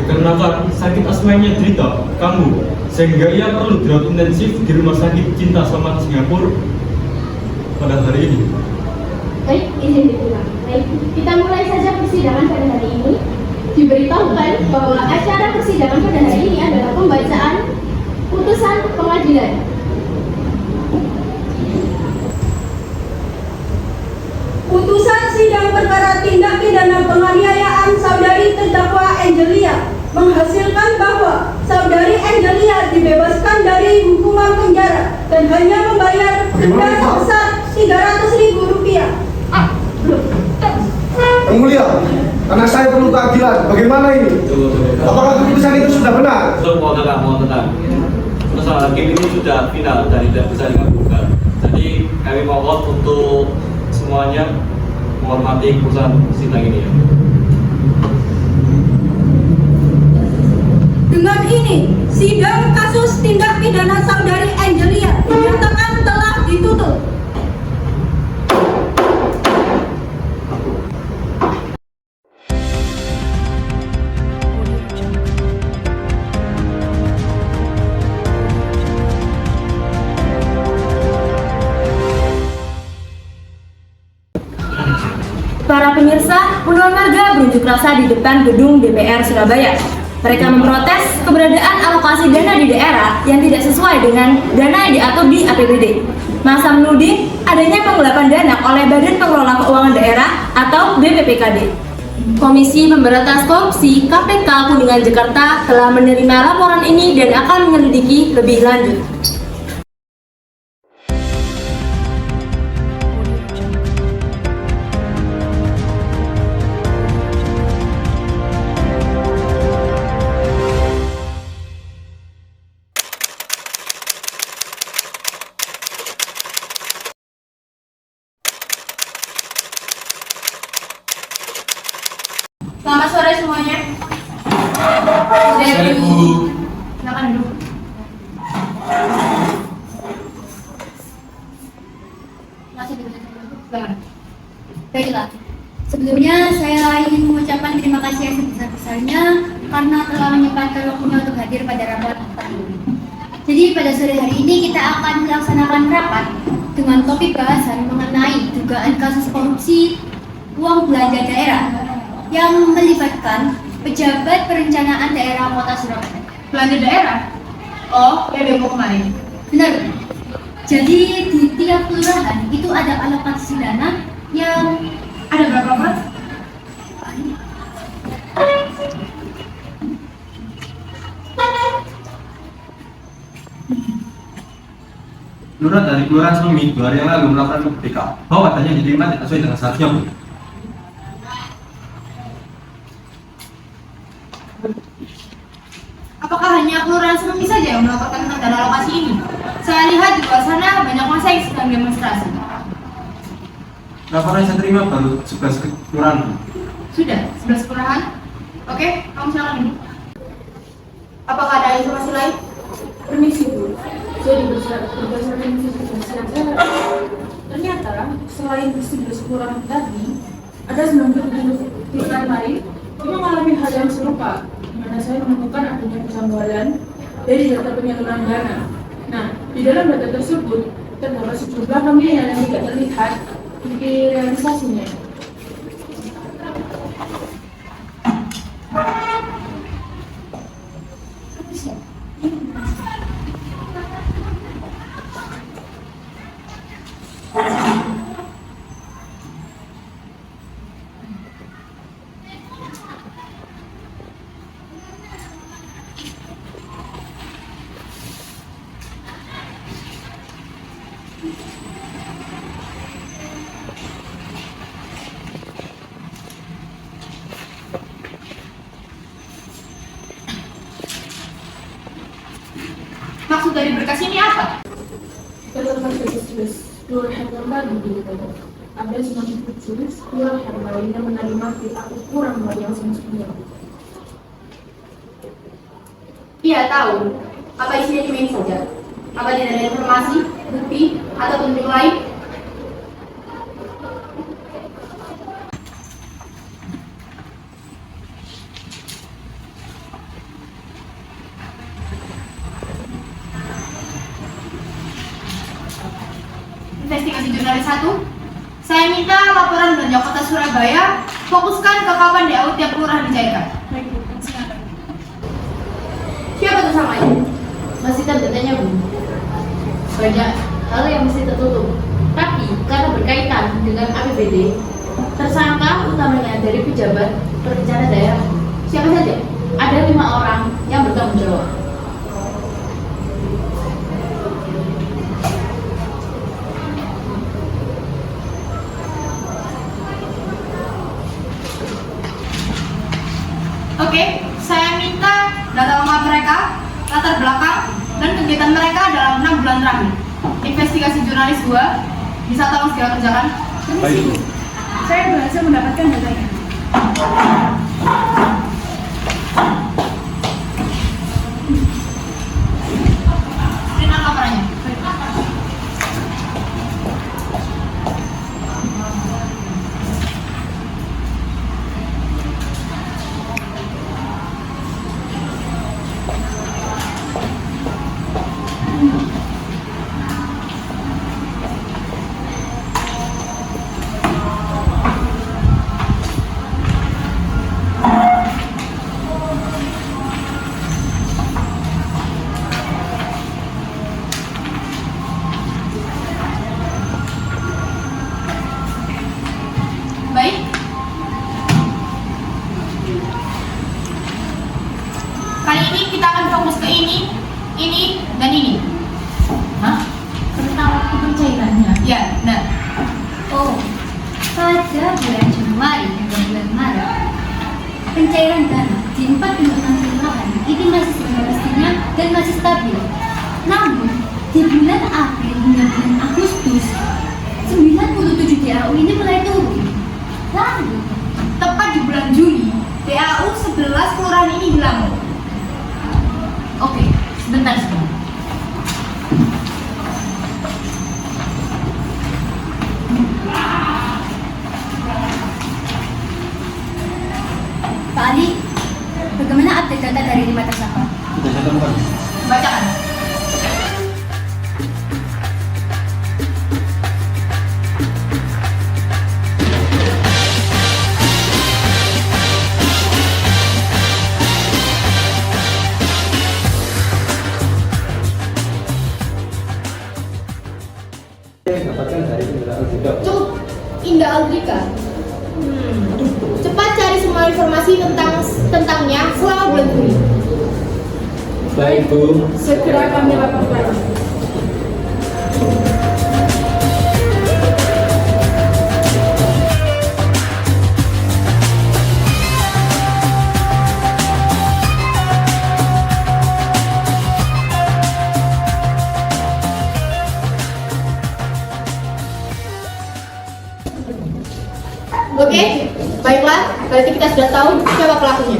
G: dikarenakan sakit asmanya derita kambuh, sehingga ia perlu dirawat intensif di Rumah Sakit Cinta Selamat Singapura pada hari ini.
N: Baik, izin diterima. Baik, kita mulai saja persidangan pada hari ini. Diberitahukan bahwa acara persidangan pada hari ini adalah pembacaan putusan pengadilan.
K: Putusan sidang perkara tindak pidana penganiayaan saudari terdakwa Angelia menghasilkan bahwa Saudari Angelia dibebaskan dari hukuman penjara dan hanya membayar denda sebesar Rp300.000.
D: Yang mulia, anak saya perlu keadilan. Bagaimana ini? Apakah keputusan itu sudah benar?
H: Mohon tenang. Masalah hakim ini sudah final dan tidak bisa dikabulkan. Jadi kami mohon untuk semuanya menghormati keputusan sidang ini ya.
K: Dengan ini, sidang kasus tindak pidana Saudari Angelia dinyatakan telah ditutup.
E: Para pemirsa, puluhan warga berunjuk rasa di depan gedung DPR Surabaya. Mereka memprotes keberadaan alokasi dana di daerah yang tidak sesuai dengan dana yang diatur di APBD. Masa menuding adanya penggelapan dana oleh Badan Pengelola Keuangan Daerah atau BPPKD. Komisi Pemberantasan Korupsi KPK Kuningan Jakarta telah menerima laporan ini dan akan menyelidiki lebih lanjut.
M: Selamat sore semuanya.
H: Sore, Bu.
M: Silakan duduk. Masih duduk. Silakan.
P: Baiklah, sebelumnya saya ingin mengucapkan terima kasih yang sebesar-besarnya karena telah menyempatkan waktunya untuk hadir pada rapat ini. Jadi pada sore hari ini kita akan melaksanakan rapat dengan topik bahasan mengenai dugaan kasus korupsi uang belanja daerah yang melibatkan pejabat perencanaan daerah Kota Surabaya.
M: Belanja daerah? Oh, kayak demo kemarin.
P: Benar. Jadi di tiap kelurahan itu ada alokasi dana yang
M: ada berapa Pak?
G: Lurah dari Kelurahan Sumi 2 hari yang lalu melakukan PK bahwa katanya diterima tidak sesuai dengan syaratnya, Bu.
M: Apakah hanya Kelurahan Sumi saja yang melaporkan tentang dana alokasi ini? Saya lihat di luar sana banyak masa yang sedang demonstrasi.
G: Laporan yang saya terima baru 11 kelurahan.
M: Sudah, 11 kelurahan? Oke, kamu silakan dulu. Apakah ada informasi lain?
E: Permisi Bu, jadi berdasarkan investigasi yang saya lakukan, ternyata selain di 11 kelurahan tadi, ada 90 kelurahan lain yang mengalami hal yang serupa, di mana saya menemukan adanya kesanggulan dari data penyaluran dana. Nah, di dalam data tersebut terdapat sejumlah pembiayaan yang tidak terlihat di realisasinya.
M: Maksud dari berkas ini apa?
E: Terlepas dari 11 kelurahan yang tadi, ada 97 kelurahan lain yang menerima pihak kurang dari yang semestinya.
M: Iya, tahu. Apa isinya di mail saja? Apa tidak ada informasi, bukti, atau tunjuk lain? Investigasi jurnalis 1. Saya minta laporan belanja Kota Surabaya fokuskan ke kapan DAU tiap kelurahan dicairkan. Siapa tuh samanya?
P: masih datanya Bu. Banyak hal yang mesti tertutup. Tapi karena berkaitan dengan APBD, tersangka utamanya dari pejabat perencana daerah. Siapa saja?
N: ada 5 orang yang bertanggung jawab. Oke, saya minta data lengkap mereka, latar belakang, dan kegiatan mereka dalam 6 bulan terakhir. Investigasi jurnalis 2, bisa tolong segera kerjakan?
G: Baik, Bu.
N: Saya berhasil mendapatkan datanya. Screen laporannya. Baik. Kali ini kita akan fokus ke ini, dan ini. Hah?
P: Tentang waktu pencairannya.
N: Ya, benar.
P: Oh, pada bulan Januari hingga bulan Maret, pencairan dana di 4 bentuk kelurahan itu masih semestinya dan masih stabil. Namun, di bulan April hingga bulan Agustus, 97 DAU ini mulai turun. Lalu,
N: Tepat di bulan Juli, DAU 11 kelurahan ini hilang. Oke, sebentar.
P: Pak Ali, bagaimana update data dari 5 tersangka?
G: Sudah saya temukan.
N: Bacakan. Cukup, Indah Aldrika. Cepat cari semua informasi tentangnya selama bulan Juli.
G: Baik, Bu.
N: Segera kami laporkan. Oke, baiklah. Berarti kita sudah tahu siapa pelakunya.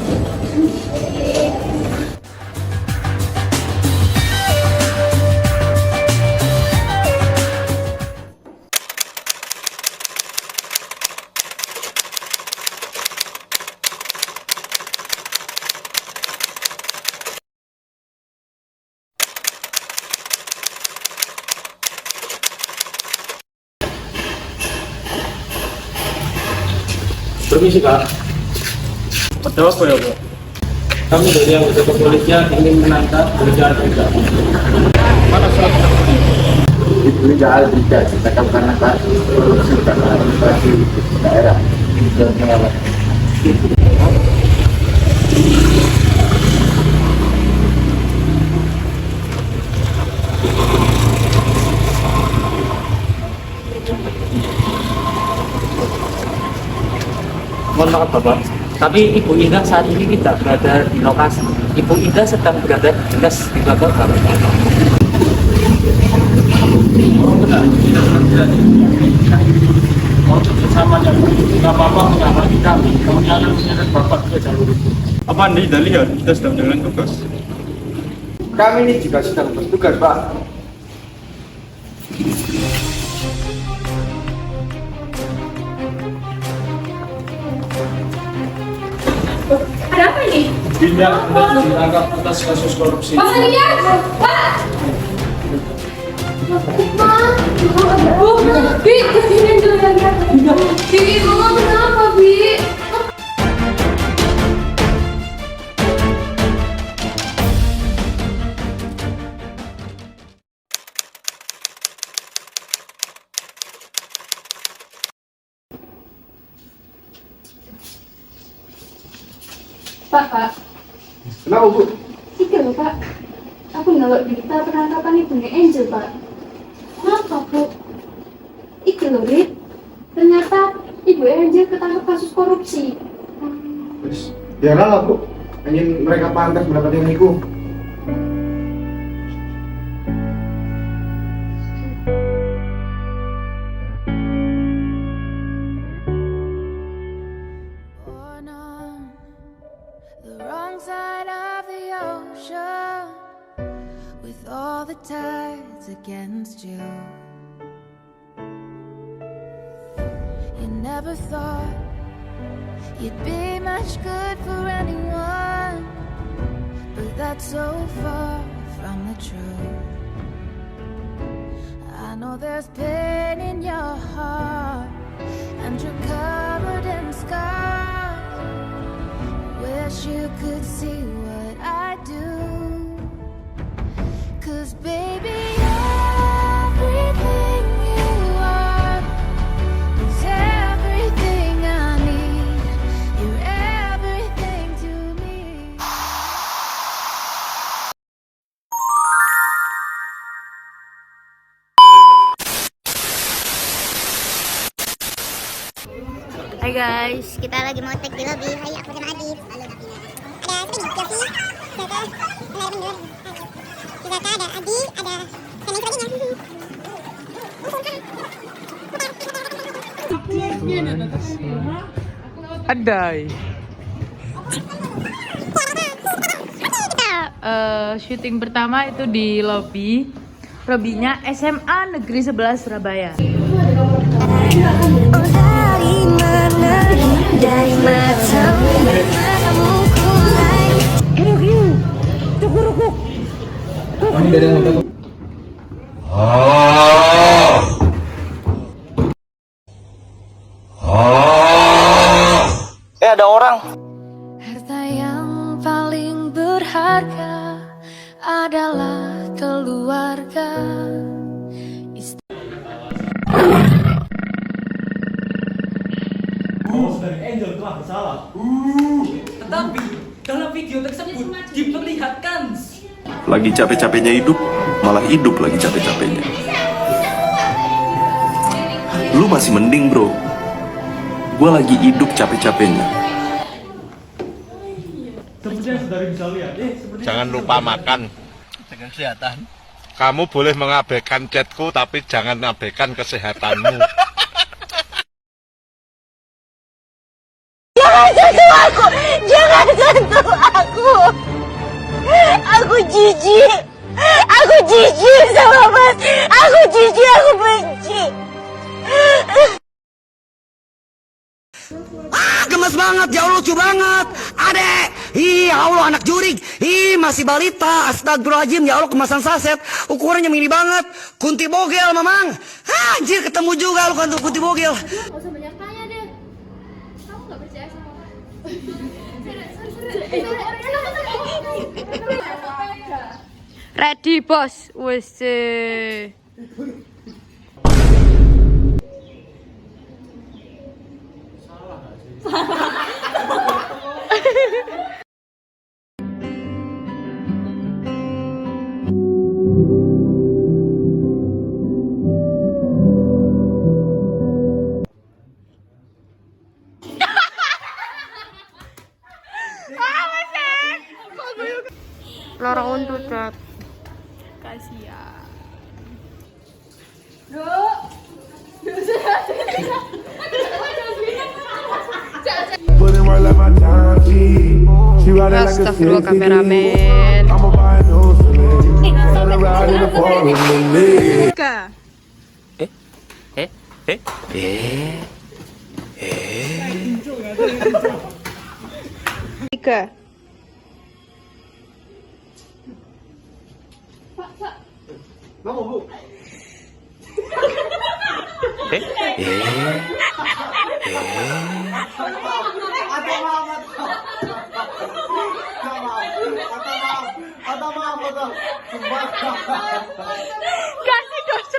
G: Permisi, Pak. Ada apa ya, Pak? Kami dari anggota kepolisian ingin menangkap Rizal Aldrika. Mana surat?
C: Itu Rizal Aldrika ditangkap karena kasus korupsi dan administrasi daerah dan pengawas.
Q: Mohon maaf Bapak, tapi Ibu Indah saat ini tidak berada di lokasi. Ibu Indah sedang berada di dinas di belakang Bapak.
G: Benar, tidak terjadi. Untuk bersamanya, nggak apa-apa mengawasi kami. Kami akan menyeret Bapak ke jalur itu. Apa Anda tidak lihat kita sedang menjalankan tugas?
C: Kami ini juga sedang bertugas, Pak.
N: Ada apa ini?
G: Dinda hendak ditangkap atas kasus korupsi.
N: Pak Saninya! Pak! Bu, Bi, kesini dulu ya. Bi, Mama kenapa, Bi?
E: Pak,
C: Kenapa Bu?
M: Iki lho Pak, aku ngelok berita penangkapan ibunya Angel Pak. Kenapa Bu? Iki lho Rit, ternyata ibu Angel ketangkap kasus korupsi.
C: Wis, biarlah Bu. Ingin mereka pantas mendapat yang itu.
R: The wrong side of the ocean, with all the tides against you. You never thought you'd be much good for anyone, but that's so far from the truth. I know there's pain in your heart, and you're covered in scars. Wish you could see what I do, 'cause baby, everything you are is everything I need. You're everything to me.
S: Hai guys, kita lagi mau tag di lobby. Hai, aku sama Adit. Ada siapa nih? Zaka, Zaka, ada Adi, ada dan lain sebagainya.
T: Adai. Syuting pertama itu di lobbynya SMA Negeri 11 Surabaya.
R: Dari matamu
I: Ada orang.
R: harta yang paling berharga adalah keluarga.
G: Saudari Angel telah bersalah.
L: Tetapi dalam video tersebut diperlihatkan
U: Lagi capek-capeknya hidup, malah hidup lagi capek-capeknya. Lu masih mending bro. Gua lagi hidup capek-capeknya.
G: Seperti yang saudari bisa lihat.
V: Jangan lupa makan.
G: Jaga kesehatan.
V: Kamu boleh mengabaikan chatku, tapi jangan abaikan kesehatanmu.
R: Jangan sentuh aku! Jangan sentuh aku! Aku jijik! Aku jijik sama Mas! Aku jijik, aku benci!
W: Gemes banget, ya Allah, lucu banget. Adek, ih ya Allah, anak jurig. Ih, masih balita, astagfirullahaladzim, ya Allah, kemasan saset. Ukurannya mini banget. Kunti bogel, Mamang. Anjir, ketemu juga lu kan tuh kunti bogel.
N: Gak usah banyak tanya deh. Kamu gak percaya sama aku?
B: Ready bos, wes. Lorong untuk cat. Kasihan. Astagfirullah kameramen. Ika.
C: Mau Bu?
R: Kasih dosa.